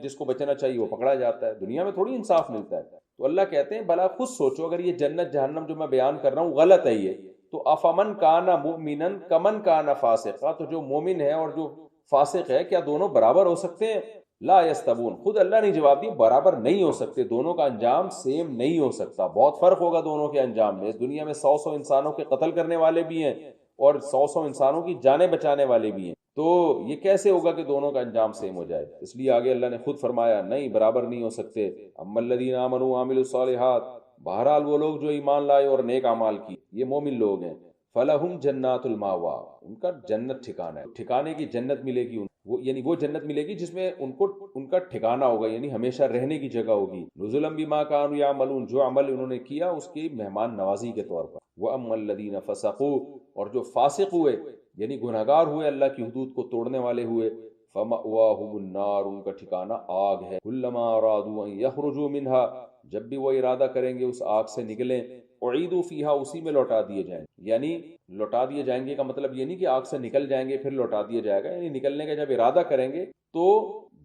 جس کو بچنا چاہیے وہ پکڑا جاتا ہے. دنیا میں تھوڑی انصاف ملتا ہے. تو اللہ کہتے ہیں بلا خود سوچو، اگر یہ جنت جہنم جو میں بیان کر رہا ہوں غلط ہے یہ، تو افمن کان مؤمنا کمن کان فاسقا، تو جو مومن ہے اور جو فاسق ہے کیا دونوں برابر ہو سکتے ہیں؟ لا یستوون، خود اللہ نے جواب دی برابر نہیں ہو سکتے، دونوں کا انجام سیم نہیں ہو سکتا. بہت فرق ہوگا دونوں کے انجام میں. اس دنیا میں 100 انسانوں کے قتل کرنے والے بھی ہیں اور 100 انسانوں کی جانیں بچانے والے بھی ہیں. تو یہ کیسے ہوگا کہ دونوں کا انجام سیم ہو جائے؟ اس لیے آگے اللہ نے خود فرمایا نہیں، برابر نہیں ہو سکتے. اما الذین آمنوا وعملوا الصالحات، بہرحال وہ لوگ جو ایمان لائے اور نیک اعمال کی، یہ مومن لوگ ہیں. فلہم جنات الماوا، ان کا جنت ٹھکانہ ہے، ٹھکانے کی جنت ملے گی یعنی وہ جنت ملے گی جس میں ان کا ٹھکانہ ہوگا، یعنی ہمیشہ رہنے کی جگہ ہوگی. نزلا بما كانوا يعملون، جو عمل انہوں نے کیا اس کی مہمان نوازی کے طور پر. واما الذین فسقوا، اور جو فاسق ہوئے یعنی گنہگار ہوئے، اللہ کی حدود کو توڑنے والے ہوئے، فمأواہم النار، ان کا ٹھکانہ آگ ہے. کلما ارادوا ان یخرجوا منها، جب بھی وہ ارادہ کریں گے اس آگ سے نکلیں، اعیدوا فیہا، اسی میں لوٹا دیے جائیں. یعنی لوٹا دیے جائیں گے کا مطلب یہ نہیں کہ آگ سے نکل جائیں گے پھر لوٹا دیا جائے گا، یعنی نکلنے کا جب ارادہ کریں گے تو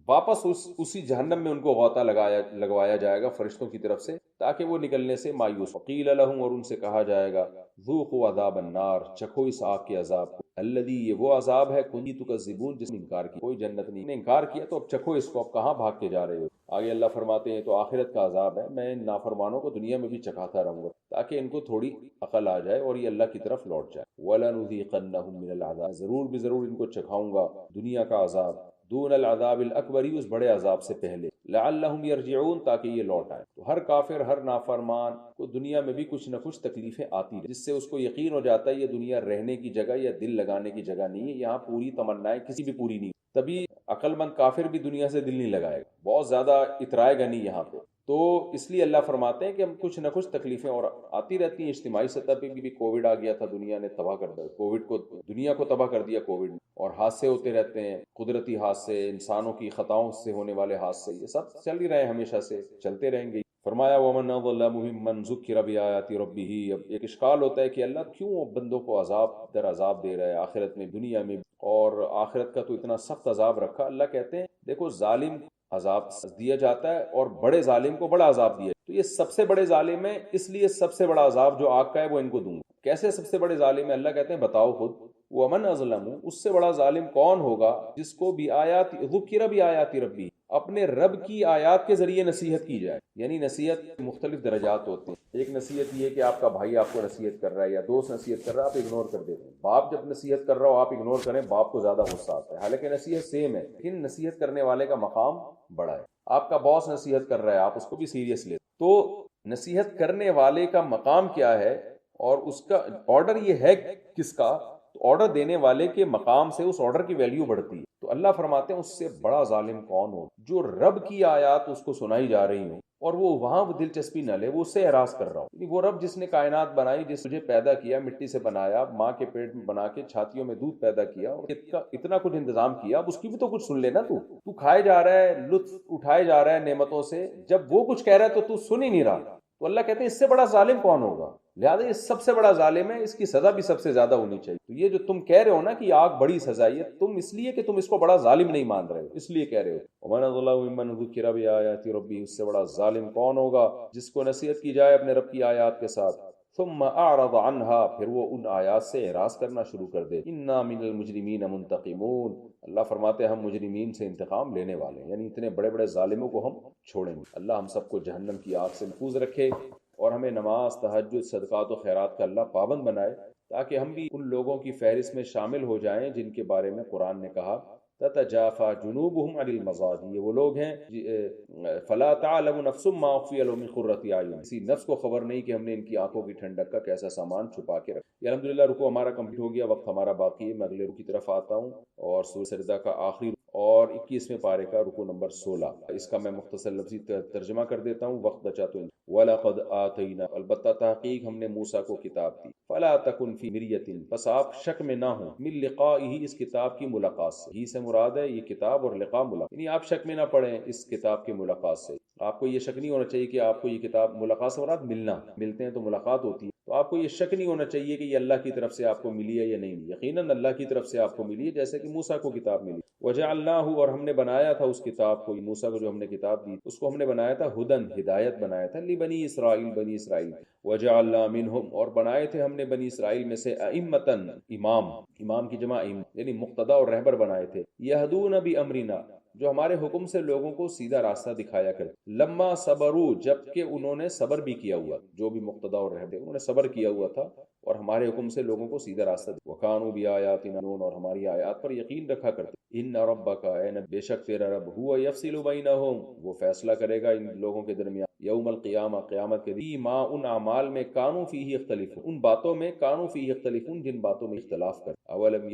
واپس اسی جہنم میں ان کو غوطہ لگوایا جائے گا فرشتوں کی طرف سے، تاکہ وہ نکلنے سے مایوس. وقیل لہم، اور ان سے کہا جائے گا ذوقوا عذاب النار، چکھو اس آگ کے عذاب کو. الذی، یہ وہ عذاب ہے کنتم تکذبون، جس نے انکار کیا. کوئی جنت نہیں، انکار کیا تو اب چکھو اس کو، اب کہاں بھاگ کے جا رہے ہو. آگے اللہ فرماتے ہیں تو آخرت کا عذاب ہے، میں ان نافرمانوں کو دنیا میں بھی چکھاتا رہوں گا تاکہ ان کو تھوڑی عقل آ جائے اور یہ اللہ کی طرف لوٹ جائے. وَلَنُذِيقَنَّهُم مِّنَ الْعَذَابِ، ضرور بھی ضرور ان کو چکھاؤں گا دنیا کا عذاب، دون العذاب الاکبر، اس بڑے عذاب سے پہلے، لعلہم یرجعون، تاکہ یہ لوٹ آئے. تو ہر کافر، ہر نافرمان کو دنیا میں بھی کچھ نہ کچھ تکلیفیں آتی ہیں، جس سے اس کو یقین ہو جاتا ہے یہ دنیا رہنے کی جگہ یا دل لگانے کی جگہ نہیں ہے، یہاں پوری تمنائیں کسی بھی پوری نہیں. تبھی عقل مند کافر بھی دنیا سے دل نہیں لگائے گا، بہت زیادہ اترائے گا نہیں یہاں پہ. تو اس لیے اللہ فرماتے ہیں کہ ہم کچھ نہ کچھ تکلیفیں اور آتی رہتی ہیں. اجتماعی سطح پہ بھی کووڈ آ گیا تھا، دنیا نے تباہ کر دیا کووڈ کو، دنیا کو تباہ کر دیا کووڈ نے. اور حادثے ہوتے رہتے ہیں، قدرتی حادثے، انسانوں کی خطاؤں سے ہونے والے حادثے، یہ سب چل ہی رہے ہیں، ہمیشہ سے چلتے رہیں گے. فرمایا وَمَنْ أَظْلَمُ مِمَّنْ ذُكِّرَ بِآيَاتِ رَبِّهِ. اب ایک اشکال ہوتا ہے کہ اللہ کیوں بندوں کو عذاب در عذاب دے رہا ہے آخرت میں، دنیا میں، اور آخرت کا تو اتنا سخت عذاب رکھا. اللہ کہتے ہیں دیکھو ظالم عذاب دیا جاتا ہے اور بڑے ظالم کو بڑا عذاب دیا، تو یہ سب سے بڑے ظالم ہیں، اس لیے سب سے بڑا عذاب جو آگ کا ہے وہ ان کو دوں گا. کیسے سب سے بڑے ظالم ہیں؟ اللہ کہتے ہیں بتاؤ خود. ومن اظلم، اس سے بڑا ظالم کون ہوگا جس کو بھی آیات ذکر بھی آیات ربی، اپنے رب کی آیات کے ذریعے نصیحت کی جائے. یعنی نصیحت مختلف درجات ہوتے ہیں. ایک نصیحت یہ کہ آپ کا بھائی آپ کو نصیحت کر رہا ہے یا دوست نصیحت کر رہا ہے، آپ اگنور کر دیتے ہیں. باپ جب نصیحت کر رہا ہو آپ اگنور کریں، باپ کو زیادہ غصہ آتا ہے، حالانکہ نصیحت سیم ہے لیکن نصیحت کرنے والے کا مقام بڑا ہے. آپ کا باس نصیحت کر رہا ہے، آپ اس کو بھی سیریس لیتے. تو نصیحت کرنے والے کا مقام کیا ہے اور اس کا آرڈر یہ ہے کس کا؟ تو آرڈر دینے والے کے مقام سے اس آرڈر کی ویلیو بڑھتی ہے۔ تو اللہ فرماتے ہیں اس سے بڑا ظالم کون ہو جو رب کی آیات اس کو سنائی جا رہی ہوں اور وہ وہاں دلچسپی نہ لے، وہ اس سے اعراض کر رہا ہو۔ یعنی وہ رب جس نے کائنات بنائی، جس تجھے پیدا کیا، مٹی سے بنایا، ماں کے پیٹ میں بنا کے چھاتیوں میں دودھ پیدا کیا اور اتنا کچھ انتظام کیا، اب اس کی بھی تو کچھ سن لینا۔ تو کھائے جا رہا ہے، لطف اٹھائے جا رہا ہے نعمتوں سے، جب وہ کچھ کہہ رہا ہے تو سن ہی نہیں رہا۔ تو اللہ کہتے ہیں اس سے بڑا ظالم کون ہوگا؟ لہٰذا یہ سب سے بڑا ظالم ہے، اس کی سزا بھی سب سے زیادہ ہونی چاہیے۔ تو یہ جو تم کہہ رہے ہو نا کہ آگ بڑی سزا ہے، تم اس لیے کہ تم اس کو بڑا ظالم نہیں مان رہے ہو، اس لیے کہہ رہے ہو۔ وَمَنْ أَظْلَمُ مِمَّنْ ذُكِّرَ بِآيَاتِ رَبِّهِ، اس سے بڑا ظالم کون ہوگا جس کو نصیحت کی جائے اپنے رب کی آیات کے ساتھ، ثم اعرض عنها، پھر وہ ان آیات سے اعراض کرنا شروع کر دے۔ انا من المجرمین منتقمون، اللہ فرماتے ہیں ہم مجرمین سے انتقام لینے والے ہیں، یعنی اتنے بڑے بڑے ظالموں کو ہم چھوڑیں گے۔ اللہ ہم سب کو جہنم کی آگ سے محفوظ رکھے اور ہمیں نماز، تہجد، صدقات و خیرات کا اللہ پابند بنائے، تاکہ ہم بھی ان لوگوں کی فہرست میں شامل ہو جائیں جن کے بارے میں قرآن نے کہا تتجافى جنوبهم عن المضاجع، یہ وہ لوگ ہیں فلا تعلم نفس ما اخفي لهم من قرة اعين، کسی نفس کو خبر نہیں کہ ہم نے ان کی آنکھوں کی ٹھنڈک کا کیسا سامان چھپا کے رکھا۔ یہ الحمدللہ رکوع ہمارا کمپلیٹ ہو گیا، وقت ہمارا باقی ہے۔ میں اگلے رکوع کی طرف آتا ہوں اور سورہ سجدہ کا آخری اور 21ویں پارے کا رکوع نمبر 16، اس کا میں مختصر لفظی ترجمہ کر دیتا ہوں، وقت بچا تو وَلَقَدْ آتَيْنَا، البتہ تحقیق ہم نے موسیٰ کو کتاب دی، فَلَا تَكُنْ فِي مِرْيَةٍ، پس آپ شک میں نہ ہوں، مِن لِقَائِهِ، اس کتاب کی ملاقات سے، ہی سے مراد ہے یہ کتاب اور لقاء ملاقات، یعنی آپ شک میں نہ پڑیں اس کتاب کی ملاقات سے۔ آپ کو یہ شک نہیں ہونا چاہیے کہ آپ کو یہ کتاب، ملاقات سے مراد ملنا، ملتے ہیں تو ملاقات ہوتی ہے، تو آپ کو یہ شک نہیں ہونا چاہیے کہ یہ اللہ کی طرف سے آپ کو ملی ہے یا نہیں ملی، یقیناً اللہ کی طرف سے آپ کو ملی ہے، جیسے کہ موسیٰ کو کتاب ملی۔ وَجَعَلْنَاهُ، اور ہم نے بنایا تھا اس کتاب کو، موسیٰ کو جو ہم نے کتاب دی اس کو ہم نے بنایا تھا ہدن، ہدایت بنایا تھا، لبنی اسرائیل، بنی اسرائیل، وَجَعَلْنَا مِنْهُمْ، اور بنائے تھے ہم نے بنی اسرائیل میں سے أَئِمَّةً، امام، امام کی جمع یعنی مقتدی اور رہبر بنائے تھے، يَهْدُونَ بِأَمْرِنَا، جو ہمارے حکم سے لوگوں کو سیدھا راستہ دکھایا کرتے، لما صبروا، جبکہ انہوں نے صبر بھی کیا ہوا، جو بھی مقتدی اور رہبر انہوں نے صبر کیا ہوا تھا اور ہمارے حکم سے لوگوں کو سیدھا راستہ دیا، وَكَانُوا بِآيَاتِنَا يُؤْمِنُونَ، اور ہماری آیات پر یقین رکھا کرتے۔ ان ربک، اے نبی، بے شک تیرا رب، هو یفصل بینہم، وہ فیصلہ کرے گا ان لوگوں کے درمیان، یوم القیامہ، قیامت کے دن، ما، ان اعمال میں، کانوا فیہ یختلفون، ان باتوں میں، کانوا فیہ یختلفون، جن باتوں میں اختلاف کر، اولم،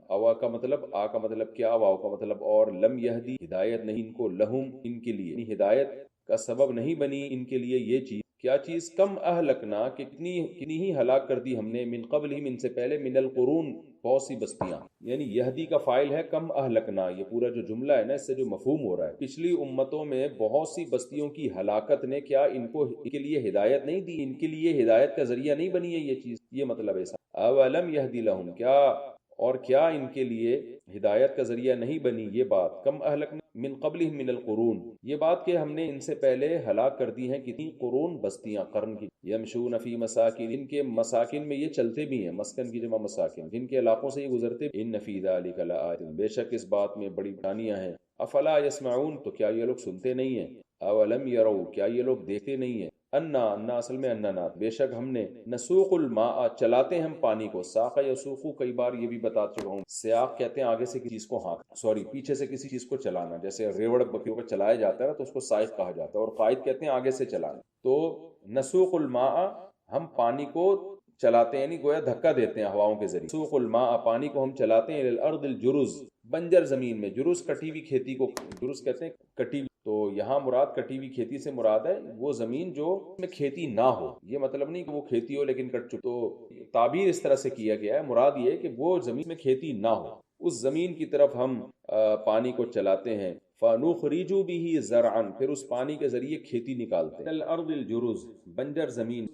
اوا کا مطلب، آ کا مطلب کیا، واو کا مطلب اور، لم یہدی، ہدایت نہیں ان کو، لہم، ان کے لیے، یعنی ہدایت کا سبب نہیں بنی ان کے لیے یہ چیز، کیا چیز، کم اہلکنا، کتنی ہی ہلاک کر دی ہم نے، من قبلہم، ان سے پہلے، من القرون، بہت سی بستیاں، یعنی یہدی کا فائل ہے کم اہلکنا، یہ پورا جو جملہ ہے نا اس سے جو مفہوم ہو رہا ہے، پچھلی امتوں میں بہت سی بستیوں کی ہلاکت نے کیا ان کو، ان کے لیے ہدایت نہیں دی، ان کے لیے ہدایت کا ذریعہ نہیں بنی ہے یہ چیز، یہ مطلب ایسا، اولم یہدی لہم، کیا اور کیا ان کے لیے ہدایت کا ذریعہ نہیں بنی یہ بات، کم اہلکنا من قبلہم من القرون، یہ بات کہ ہم نے ان سے پہلے ہلاک کر دی ہیں کتنی قرون، بستیاں، قرن کی، یمشون فی مساکن، ان کے مساکن میں یہ چلتے بھی ہیں، مسکن کی جمع مساکن، جن کے علاقوں سے یہ گزرتے، ان فی ذلک لآیۃ، بے شک اس بات میں بڑی نشانیاں ہیں، افلا یسمعون، تو کیا یہ لوگ سنتے نہیں ہیں، اولم یروا، کیا یہ لوگ دیکھتے نہیں ہیں، انا اصل میں اننا، بے شک ہم نے، نسوق الماء، چلاتے ہم پانی کو، ساق یسوقو، کئی بار یہ بھی بتا چکا ہوں، سیاق کہتے ہیں آگے سے کسی چیز کو پیچھے سے کسی چیز کو چلانا، جیسے ریوڑ بکریوں کو چلایا جاتا ہے تو اس کو سائق کہا جاتا ہے، اور قائد کہتے ہیں آگے سے چلانا، تو نسوق الماء، ہم پانی کو چلاتے ہیں، یعنی گویا دھکا دیتے ہیں ہواؤں کے ذریعے، سوق الماء، پانی کو ہم چلاتے ہیں، الارض الجرز، بنجر زمین میں، جرز کٹی ہوئی کھیتی کو جرز کہتے ہیں، کٹی ہوئی، تو یہاں مراد کٹی ہوئی کھیتی سے مراد ہے وہ زمین جو میں کھیتی نہ ہو، یہ مطلب نہیں کہ وہ کھیتی ہو لیکن کٹ چکی، تو تعبیر اس طرح سے کیا گیا ہے، مراد یہ ہے کہ وہ زمین میں کھیتی نہ ہو، اس زمین کی طرف ہم پانی کو چلاتے ہیں، فَنُخْرِجُ بِهِ زَرْعًا، پھر اس پانی کے ذریعے کھیتی نکالتے ہیں، الارض الجرز، بنجر زمین،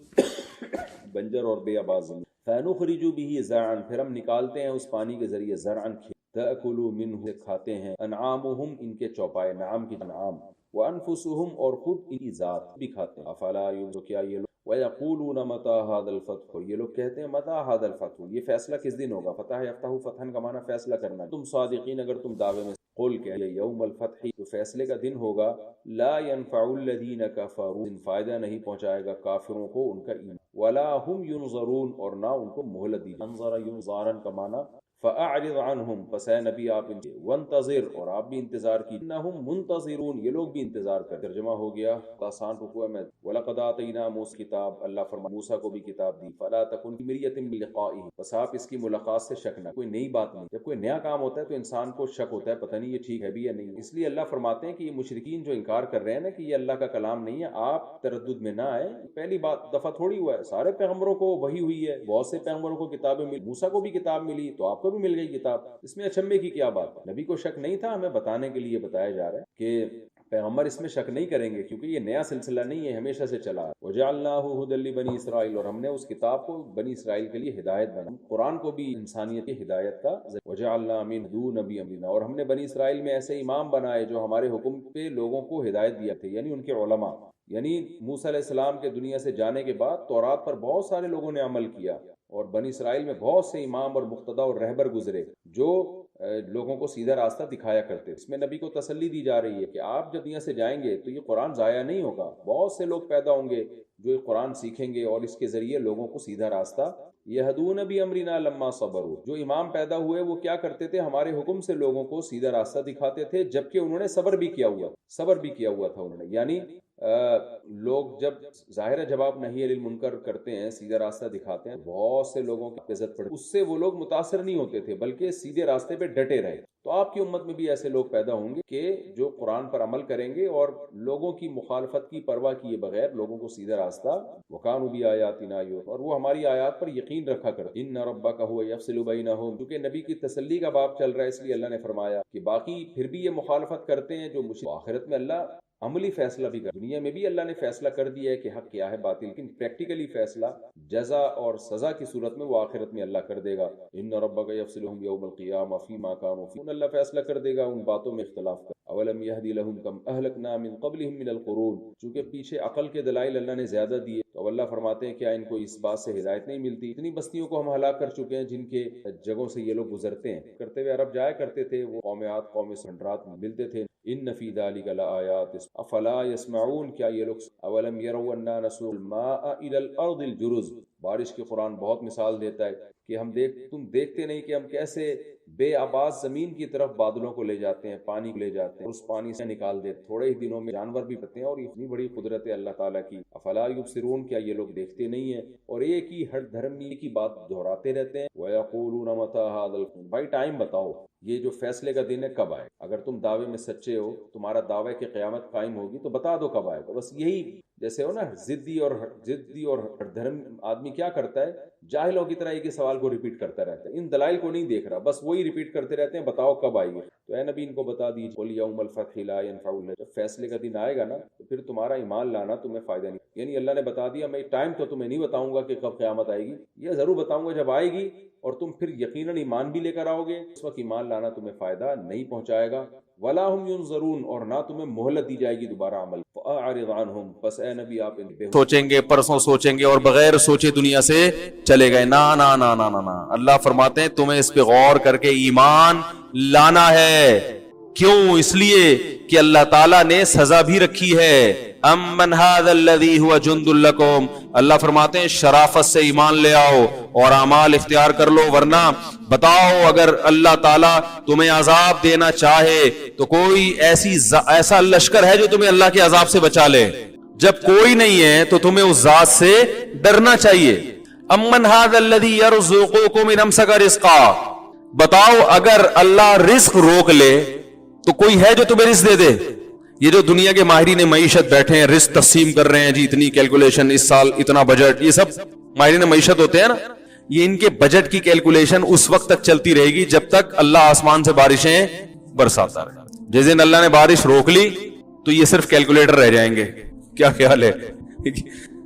بنجر اور بے آباد زمین، فَنُخْرِجُ بِهِ زَرْعًا، پھر ہم نکالتے ہیں اس پانی کے ذریعے، زرعن، تَأْكُلُ مِنْهُ، کھاتے ہیں، انعامہم، ان کے چوپائے، نعام کی انعام، وَأَنفُسُهُمْ، اور خود ان کی ذات بھی کھاتے ہیں، افلا یبصرون، کیا یہ لوگ، وَيَقُولُونَ مَتَىٰ هَٰذَا الْفَتْحُ، یہ لوگ کہتے ہیں مَتَىٰ هَٰذَا الْفَتْحُ، یہ فیصلہ کس دن ہوگا، فتح یفتح، فتحن کا معنی فیصلہ کرنا، تم صادقین اگر تم دعوے میں، قل کہ یوم الفتح، تو فیصلے کا دن ہوگا، لا ينفع الذین کفروا، فائدہ نہیں پہنچائے گا کافروں کو ان کا ایمان، ولا هم ينظرون، اور نہ ان کو مہلت دی، انظر ینظارن کا معنی فَأَعْرِضْ عَنْهُمْ، پس اے نبی آپ ان کے، وَانْتَظِرْ، اور آپ بھی انتظار کی، إِنَّهُمْ مُنْتَظِرُونَ، یہ لوگ بھی انتظار کر۔ ترجمہ ہو گیا آسان رکوع میں، وَلَقَدْ آتَيْنَا مُوسَىٰ کتاب، اللہ فرمایا موسیٰ کو بھی کتاب دی، فَلَا تَكُنْ فِي مِرْيَةٍ مِّن لِقَائِهِ، بس آپ اس کی ملاقات سے شک نہ، کوئی نئی بات نہیں، جب کوئی نیا کام ہوتا ہے تو انسان کو شک ہوتا ہے پتہ نہیں یہ ٹھیک ہے بھی یا نہیں، اس لیے اللہ فرماتے ہیں کہ یہ مشرکین جو انکار کر رہے ہیں نا کہ یہ اللہ کا کلام نہیں ہے، آپ تردد میں نہ آئے، پہلی بات دفعہ تھوڑی ہوا ہے، سارے پیغمبروں کو وحی ہوئی ہے، بہت سے پیغمبروں کو کتابیں ملی، موسیٰ کو بھی کتاب ملی تو آپ کو بھی مل گئی کتاب، اس میں اچنبے کی کیا بات ہے؟ نبی کو شک نہیں تھا، ہمیں بتانے کے لیے بتایا جا رہا ہے کہ پیغمبر اس میں شک نہیں کریں گے کیونکہ یہ نیا سلسلہ نہیں ہے، ہمیشہ سے چلا ہے۔ وَجَعَلْنَاهُ هُدًى لِبَنِي إِسْرَائِيلَ، اور ہم نے اس کتاب کو بنی اسرائیل کے لیے ہدایت بنا، قرآن کو بھی انسانیت کی ہدایت کا وَجَعَلْنَا مِنْهُ نَبِيًّا أَمِينًا، اور ہم نے بنی اسرائیل میں ایسے امام بنائے جو ہمارے حکم پہ لوگوں کو ہدایت دیا تھے، یعنی ان کے علماء، یعنی موسیٰ علیہ السلام کے دنیا سے جانے کے بعد تورات پر بہت سارے لوگوں نے عمل کیا، اور بنی اسرائیل میں بہت سے امام اور مقتدا اور رہبر گزرے جو لوگوں کو سیدھا راستہ دکھایا کرتے۔ اس میں نبی کو تسلی دی جا رہی ہے کہ آپ جب دنیا سے جائیں گے تو یہ قرآن ضائع نہیں ہوگا، بہت سے لوگ پیدا ہوں گے جو یہ قرآن سیکھیں گے اور اس کے ذریعے لوگوں کو سیدھا راستہ یہدون بامرنا لما صبروا، جو امام پیدا ہوئے وہ کیا کرتے تھے؟ ہمارے حکم سے لوگوں کو سیدھا راستہ دکھاتے تھے، جبکہ انہوں نے صبر بھی کیا ہوا تھا انہوں نے، یعنی لوگ جب ظاہر ہے جب آپ نہی عن المنکر کرتے ہیں، سیدھا راستہ دکھاتے ہیں، بہت سے لوگوں کی عزت پڑتی، اس سے وہ لوگ متاثر نہیں ہوتے تھے بلکہ سیدھے راستے پہ ڈٹے رہے۔ تو آپ کی امت میں بھی ایسے لوگ پیدا ہوں گے کہ جو قرآن پر عمل کریں گے اور لوگوں کی مخالفت کی پرواہ کیے بغیر لوگوں کو سیدھا راستہ، وَكَانُوا بِآيَاتِنَا يُوقِنُونَ، اور وہ ہماری آیات پر یقین رکھا کرتے۔ إِنَّ رَبَّكَ هُوَ يَفْصِلُ بَيْنَهُمْ، کیونکہ نبی کی تسلی کا باب چل رہا ہے، اس لیے اللہ نے فرمایا کہ باقی پھر بھی یہ مخالفت کرتے ہیں جو مشرک، آخرت میں اللہ عملی فیصلہ بھی کر، دنیا میں بھی اللہ نے فیصلہ کر دیا ہے کہ حق کیا ہے باطل، لیکن پریکٹیکلی فیصلہ جزا اور سزا کی صورت میں وہ آخرت میں اللہ کر دے گا۔ ان ربک یفصلهم یوم القیامہ فیما کانوا فیہ، اللہ فیصلہ کر دے گا ان باتوں میں اختلاف کر۔ اولم یہدی لہم کم اہلکنا من قبلہم من القرون، چونکہ پیچھے عقل کے دلائل اللہ نے زیادہ دیے تو اللہ فرماتے ہیں کیا ان کو اس بات سے ہدایت نہیں ملتی؟ اتنی بستیوں کو ہم ہلاک کر چکے ہیں جن کے جگہوں سے یہ لوگ گزرتے ہیں، کرتے ہوئے عرب جایا کرتے تھے، وہ قومیات قوم سنڈرات ملتے تھے۔ ان فی ذلک لآیات افلا یسمعون، کیا یہ لوگ اولم یروا انا نسوق الماء الى الارض الجرز، بارش کی قرآن بہت مثال دیتا ہے کہ تم دیکھتے نہیں کہ ہم کیسے بے آباد زمین کی طرف بادلوں کو لے جاتے ہیں، پانی کو لے جاتے ہیں، اس پانی سے نکال دیتے، تھوڑے ہی دنوں میں جانور بھی پتے ہیں، اور اتنی بڑی قدرت ہے اللہ تعالیٰ کی۔ افلا یبصرون، کیا یہ لوگ دیکھتے نہیں ہیں؟ اور ایک ہی ہر دھرمی کی بات دہراتے رہتے ہیں۔ وَيَقُولُونَ مَتَىٰ هَٰذَا الْوَعْدُ، بھائی ٹائم بتاؤ یہ جو فیصلے کا دن ہے کب آئے؟ اگر تم دعوے میں سچے ہو، تمہارا دعوے کہ قیامت قائم ہوگی تو بتا دو کب آئے گا۔ بس یہی جیسے ہو نا ضدی اور دھرم آدمی کیا کرتا ہے، جاہلوں کی طرح ایک ہی سوال کو ریپیٹ کرتا رہتا ہے، ان دلائل کو نہیں دیکھ رہا، بس وہی ریپیٹ کرتے رہتے ہیں، بتاؤ کب آئے گی؟ تو اے نبی ان کو بتا دیجیے، قُلْ يَوْمَ الْفَتْحِ لَا يَنْفَعُ الَّذِينَ، جب فیصلے کا دن آئے گا نا تو پھر تمہارا ایمان لانا تمہیں فائدہ نہیں، یعنی اللہ نے بتا دیا میں ٹائم تو تمہیں نہیں بتاؤں گا کہ کب قیامت آئے گی، یہ ضرور بتاؤں گا جب آئے گی، اور تم پھر یقیناً ایمان بھی لے کر آؤ گے، اس وقت ایمان لانا تمہیں فائدہ نہیں پہنچائے گا۔ وَلَا هُمْ يُنظَرُونَ، اور نہ تمہیں مہلت دی جائے گی دوبارہ عمل۔ فَأَعْرِضْ عَنْهُمْ، پس اے نبی آپ ان پہ سوچیں گے، پرسوں سوچیں گے اور بغیر سوچے دنیا سے چلے گئے، نا نا نا نا نا نا، اللہ فرماتے ہیں تمہیں اس پہ غور کر کے ایمان لانا ہے۔ کیوں؟ اس لیے کہ اللہ تعالیٰ نے سزا بھی رکھی ہے۔ امن ھذا الذی ھو جند لکم، اللہ فرماتے ہیں شرافت سے ایمان لے آؤ اور اعمال اختیار کر لو، ورنہ بتاؤ اگر اللہ تعالیٰ تمہیں عذاب دینا چاہے تو کوئی ایسا لشکر ہے جو تمہیں اللہ کے عذاب سے بچا لے؟ جب کوئی نہیں ہے تو تمہیں اس ذات سے ڈرنا چاہیے۔ امن ھذا الذی یرزقکم ان امسک رزقا، بتاؤ اگر اللہ رزق روک لے تو کوئی ہے جو تمہیں رزق دے دے؟ یہ جو دنیا کے ماہرین معیشت بیٹھے ہیں، رزق تقسیم کر رہے ہیں، جی اتنی کیلکولیشن اس سال اتنا بجٹ، یہ سب ماہرین معیشت ہوتے ہیں نا، یہ ان کے بجٹ کی کیلکولیشن اس وقت تک چلتی رہے گی جب تک اللہ آسمان سے بارشیں برساتا رہے۔ جس دن اللہ نے بارش روک لی تو یہ صرف کیلکولیٹر رہ جائیں گے۔ کیا خیال ہے؟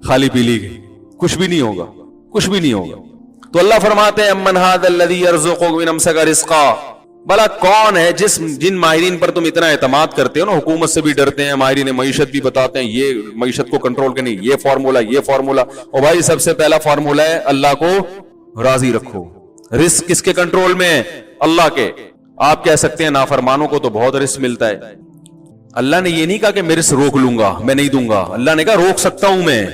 خالی پیلی گئی، کچھ بھی نہیں ہوگا، کچھ بھی نہیں ہوگا۔ تو اللہ فرماتے ہیں امن ھذا الذی یرزقکم من امسک رزقا، بھلا کون ہے جن ماہرین پر تم اتنا اعتماد کرتے ہو نا، حکومت سے بھی ڈرتے ہیں، ماہرین معیشت بھی بتاتے ہیں یہ معیشت کو کنٹرول کرنی، یہ فارمولا، اور بھائی سب سے پہلا فارمولا ہے اللہ کو راضی رکھو۔ رزق کس کے کنٹرول میں؟ اللہ کے۔ آپ کہہ سکتے ہیں نافرمانوں کو تو بہت رزق ملتا ہے، اللہ نے یہ نہیں کہا کہ میں رزق روک لوں گا، میں نہیں دوں گا، اللہ نے کہا روک سکتا ہوں میں۔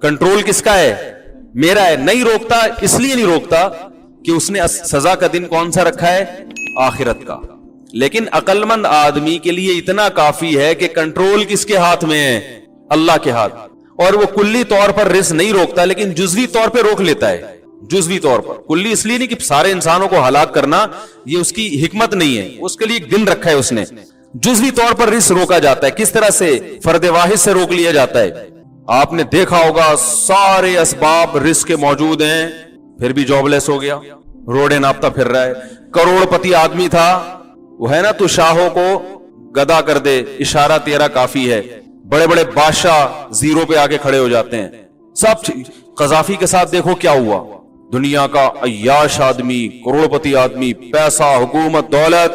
کنٹرول کس کا ہے؟ میرا ہے۔ نہیں روکتا، اس لیے نہیں روکتا کہ اس نے سزا کا دن کون سا رکھا ہے؟ آخرت کا. لیکن عقلمند آدمی کے لیے اتنا کافی ہے کہ کنٹرول کس کے ہاتھ میں ہے؟ اللہ کے ہاتھ. اور وہ کلی طور پر رزق نہیں روکتا لیکن جزوی طور پہ روک لیتا ہے. جزوی طور پر, کلی اس لیے نہیں کہ سارے انسانوں کو ہلاک کرنا, یہ اس کی حکمت نہیں ہے, اس کے لیے ایک دن رکھا ہے اس نے. جزوی طور پر رزق روکا جاتا ہے. کس طرح سے؟ فرد واحد سے روک لیا جاتا ہے. آپ نے دیکھا ہوگا سارے اسباب رزق کے موجود ہیں, پھر بھی جاب لیس ہو گیا, روڑے ناپتا پھر رہا ہے. کروڑ پتی آدمی تھا, وہ ہے نا, تو شاہوں کو گدا کر دے, اشارہ تیرا کافی ہے. بڑے بڑے بادشاہ زیرو پہ آ کے کھڑے ہو جاتے ہیں. سب قذافی کے ساتھ دیکھو کیا ہوا. دنیا کا عیاش آدمی, کروڑ پتی آدمی, پیسہ, حکومت, دولت,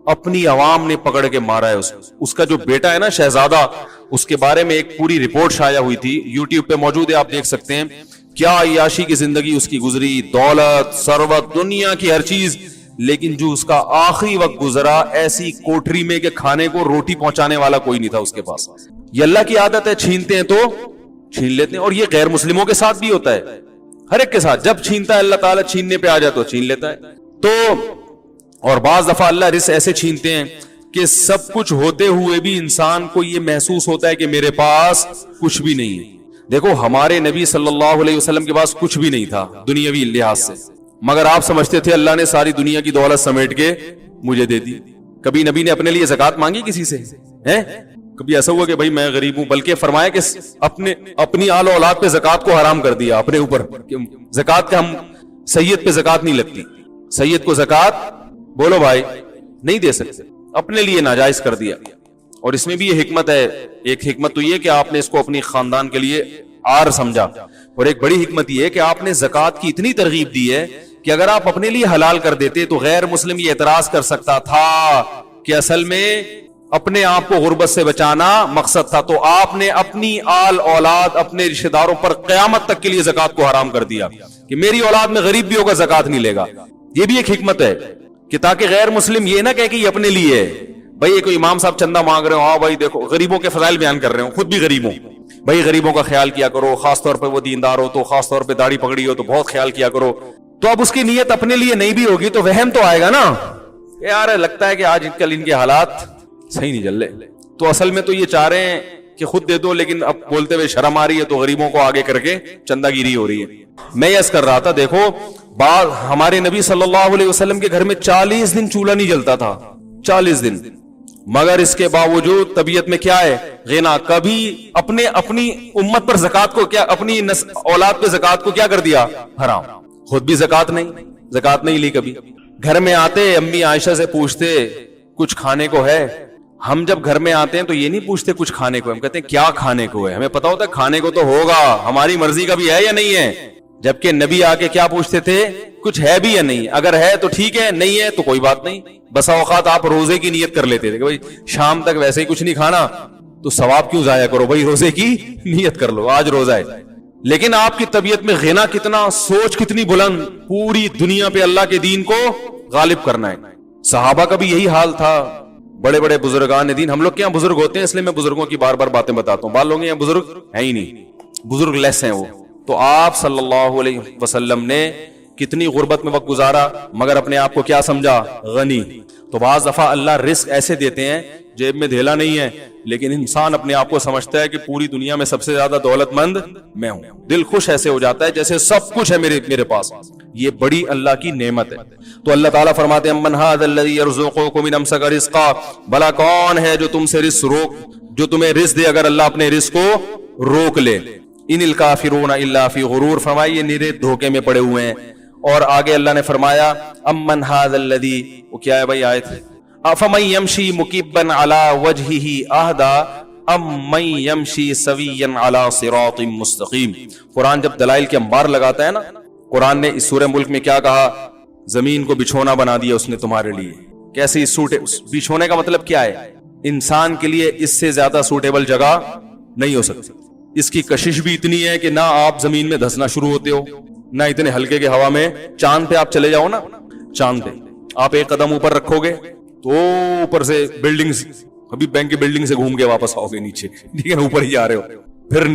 اپنی عوام نے پکڑ کے مارا ہے. اس کا جو بیٹا ہے نا شہزادہ, اس کے بارے میں ایک پوری رپورٹ شائع ہوئی تھی, یوٹیوب پہ موجود ہے, آپ دیکھ سکتے ہیں. کیا عیاشی کی زندگی اس کی گزری, دولت, ثروت, دنیا کی ہر چیز, لیکن جو اس کا آخری وقت گزرا ایسی کوٹری میں کہ کھانے کو روٹی پہنچانے والا کوئی نہیں تھا اس کے پاس. یہ اللہ کی عادت ہے, چھینتے ہیں تو چھین لیتے ہیں. اور یہ غیر مسلموں کے ساتھ بھی ہوتا ہے, ہر ایک کے ساتھ. جب چھینتا ہے اللہ تعالیٰ, چھیننے پہ آ جائے تو چھین لیتا ہے. تو اور بعض دفعہ اللہ رزق ایسے چھینتے ہیں کہ سب کچھ ہوتے ہوئے بھی انسان کو یہ محسوس ہوتا ہے کہ میرے پاس کچھ بھی نہیں ہے. دیکھو ہمارے نبی صلی اللہ علیہ وسلم کے پاس کچھ بھی نہیں تھا دنیاوی لحاظ سے, مگر آپ سمجھتے تھے اللہ نے ساری دنیا کی دولت سمیٹ کے مجھے دے دی. کبھی نبی نے اپنے لیے زکات مانگی کسی سے؟ کبھی ایسا ہوا کہ بھائی میں غریب ہوں؟ بلکہ فرمایا کہ اپنی آل اولاد پہ زکات کو حرام کر دیا اپنے اوپر. زکات کا ہم سید پہ زکات نہیں لگتی, سید کو زکات بولو بھائی نہیں دے سکتے, اپنے لیے ناجائز کر دیا. اور اس میں بھی یہ حکمت ہے. ایک حکمت تو یہ کہ آپ نے اس کو اپنی خاندان کے لیے آر سمجھا, اور ایک بڑی حکمت یہ ہے کہ آپ نے زکات کی اتنی ترغیب دی ہے کہ اگر آپ اپنے لیے حلال کر دیتے تو غیر مسلم یہ اعتراض کر سکتا تھا کہ اصل میں اپنے آپ کو غربت سے بچانا مقصد تھا, تو آپ نے اپنی آل اولاد, اپنے رشتہ داروں پر قیامت تک کے لیے زکات کو حرام کر دیا کہ میری اولاد میں غریب بھی ہوگا زکات نہیں لے گا. یہ بھی ایک حکمت ہے کہ تاکہ غیر مسلم یہ نہ کہے کہ یہ اپنے لیے ہے. بھائی یہ کوئی امام صاحب چندہ مانگ رہے ہو, ہاں بھائی دیکھو غریبوں کے فضائل بیان کر رہے ہوں, خود بھی غریب ہوں, بھائی غریبوں کا خیال کیا کرو, خاص طور پہ وہ دیندار ہو تو, خاص طور پہ داڑھی پکڑی ہو تو بہت خیال کیا کرو. تو اب اس کی نیت اپنے لیے نہیں بھی ہوگی تو وہم تو آئے گا نا, یار لگتا ہے کہ آج کل ان کے حالات صحیح نہیں چل رہے. تو اصل میں تو یہ چاہ رہے ہیں کہ خود دے دو, لیکن اب بولتے ہوئے شرم آ رہی ہے تو غریبوں کو آگے کر کے چندہ گیری ہو رہی ہے. میں یس کر رہا تھا, دیکھو بعض ہمارے نبی صلی اللہ علیہ وسلم کے گھر میں 40 دن چولہا نہیں جلتا تھا, 40 دن, مگر اس کے باوجود طبیعت میں کیا ہے؟ غنا. کبھی اپنی امت پر زکات کو کیا, اپنی اولاد پہ زکات کو کیا کر دیا؟ حرام. خود بھی زکات نہیں لی. کبھی گھر میں آتے امی عائشہ سے پوچھتے کچھ کھانے کو ہے. ہم جب گھر میں آتے ہیں تو یہ نہیں پوچھتے کچھ کھانے کو, ہم کہتے ہیں کیا کھانے کو ہے. ہمیں پتا ہوتا ہے کھانے کو تو ہوگا, ہماری مرضی کا بھی ہے یا نہیں ہے. جبکہ نبی آ کے کیا پوچھتے تھے؟ کچھ ہے بھی یا نہیں, اگر ہے تو ٹھیک ہے, نہیں ہے تو کوئی بات نہیں. بسا اوقات آپ روزے کی نیت کر لیتے تھے کہ بھائی شام تک ویسے ہی کچھ نہیں کھانا تو ثواب کیوں ضائع کرو, بھائی روزے کی نیت کر لو, آج روزہ ہے. لیکن آپ کی طبیعت میں غنا کتنا, سوچ کتنی بلند, پوری دنیا پہ اللہ کے دین کو غالب کرنا ہے. صحابہ کا بھی یہی حال تھا, بڑے بڑے بزرگان دین. ہم لوگ کے یہاں بزرگ ہوتے ہیں اس لیے میں بزرگوں کی بار بار باتیں بتاتا ہوں, بعض لوگ یہاں بزرگ ہیں ہی نہیں, بزرگ لیس ہیں وہ. تو آپ صلی اللہ علیہ وسلم نے کتنی غربت میں وقت گزارا, مگر اپنے آپ کو کیا سمجھا؟ غنی. تو بعض دفعہ اللہ رزق ایسے دیتے ہیں جیب میں دھیلا نہیں ہے, لیکن انسان اپنے آپ کو سمجھتا ہے کہ پوری دنیا میں سب سے زیادہ دولت مند میں ہوں. دل خوش ایسے ہو جاتا ہے جیسے سب کچھ ہے میرے پاس. یہ بڑی اللہ کی نعمت ہے. تو اللہ تعالیٰ فرماتے ہیں من ھذا الذی یرزقکم من امسک رزقا, بھلا کون ہے جو تم سے رزق جو تمہیں رزق دے اگر اللہ اپنے رزق کو روک لے. ان الکافرون الا فی غرور, فرمائیے نیرے دھوکے میں پڑے ہوئے ہیں. اور آگے اللہ نے فرمایا امن ھذا الذی, وہ کیا ہے بھائی آیت, افمن یمشی مکبا علی وجہہ اہدی ام من یمشی سویا علی صراط مستقیم. قرآن جب دلائل کے انبار لگاتا ہے نا, قرآن نے اس سورہ ملک میں کیا کہا؟ زمین کو بچھونا بنا دیا اس نے تمہارے لیے. کیسے بچھونے کا مطلب کیا ہے؟ انسان کے لیے اس سے زیادہ سوٹیبل جگہ نہیں ہو سکتی. اس کی کشش بھی اتنی ہے کہ نہ آپ زمین میں دھسنا شروع ہوتے ہو, نہ اتنے ہلکے کے ہوا میں. چاند پہ آپ چلے جاؤ نا, چاند پہ آپ ایک قدم اوپر رکھو گے تو اوپر سے بلڈنگ, ابھی بینک کی بلڈنگ سے گھوم کے واپس آؤ گے نیچے, ٹھیک ہے, اوپر ہی جا رہے ہو, پھر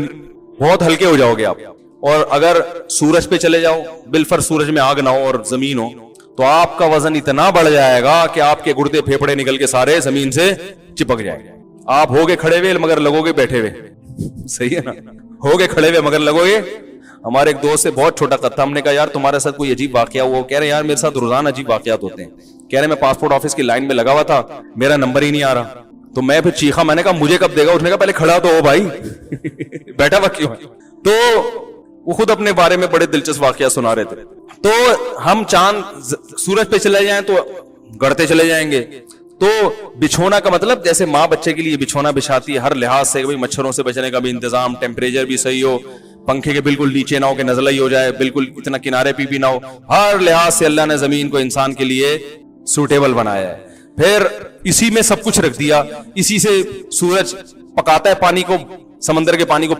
بہت ہلکے ہو جاؤ گے آپ. اور اگر سورج پہ چلے جاؤ, بالفر سورج میں آگ نہ ہو اور زمین ہو, تو آپ کا وزن اتنا بڑھ جائے گا کہ آپ کے گردے پھیپڑے نکل کے سارے زمین سے چپک جائیں گے. آپ ہوگے کھڑے ہوئے مگر لگو گے بیٹھے ہوئے. صحیح ہے نا, ہوگے کھڑے ہوئے مگر لگو گے. ہمارے ایک دوست سے بہت چھوٹا قد تھا, ہم نے کہا یار تمہارے ساتھ کوئی عجیب واقعہ ہوا؟ کہہ رہے یار میرے ساتھ روزانہ عجیب واقعات ہوتے ہیں. کہہ رہے میں پاسپورٹ آفس کی لائن میں لگا ہوا تھا, میرا نمبر ہی نہیں آ رہا. تو میں پھر چیخا, میں نے کہا مجھے کب دے گا؟ اس نے کہا پہلے کھڑا تو ہو بھائی, بیٹھا ہوا کیوں ہے؟ تو وہ خود اپنے بارے میں بڑے دلچسپ واقعہ سنا رہے تھے. تو ہم چاند سورج پہ چلے جائیں تو گڑتے چلے جائیں گے. تو بچھونا کا مطلب جیسے ماں بچے کے لیے بچھونا بچھاتی ہے ہر لحاظ سے, مچھروں سے بچنے کا بھی انتظام, ٹیمپریچر بھی صحیح ہو, پنکھے کے بالکل نیچے نہ ہو کہ نزلہ ہی ہو جائے, بالکل اتنا کنارے پہ بھی نہ ہو, ہر لحاظ سے اللہ نے زمین کو انسان کے لیے سوٹیبل بنایا ہے. پھر اسی میں سب کچھ رکھ دیا, اسی سے سورج پکاتا ہے پانی کو, سمندر کے پانی کو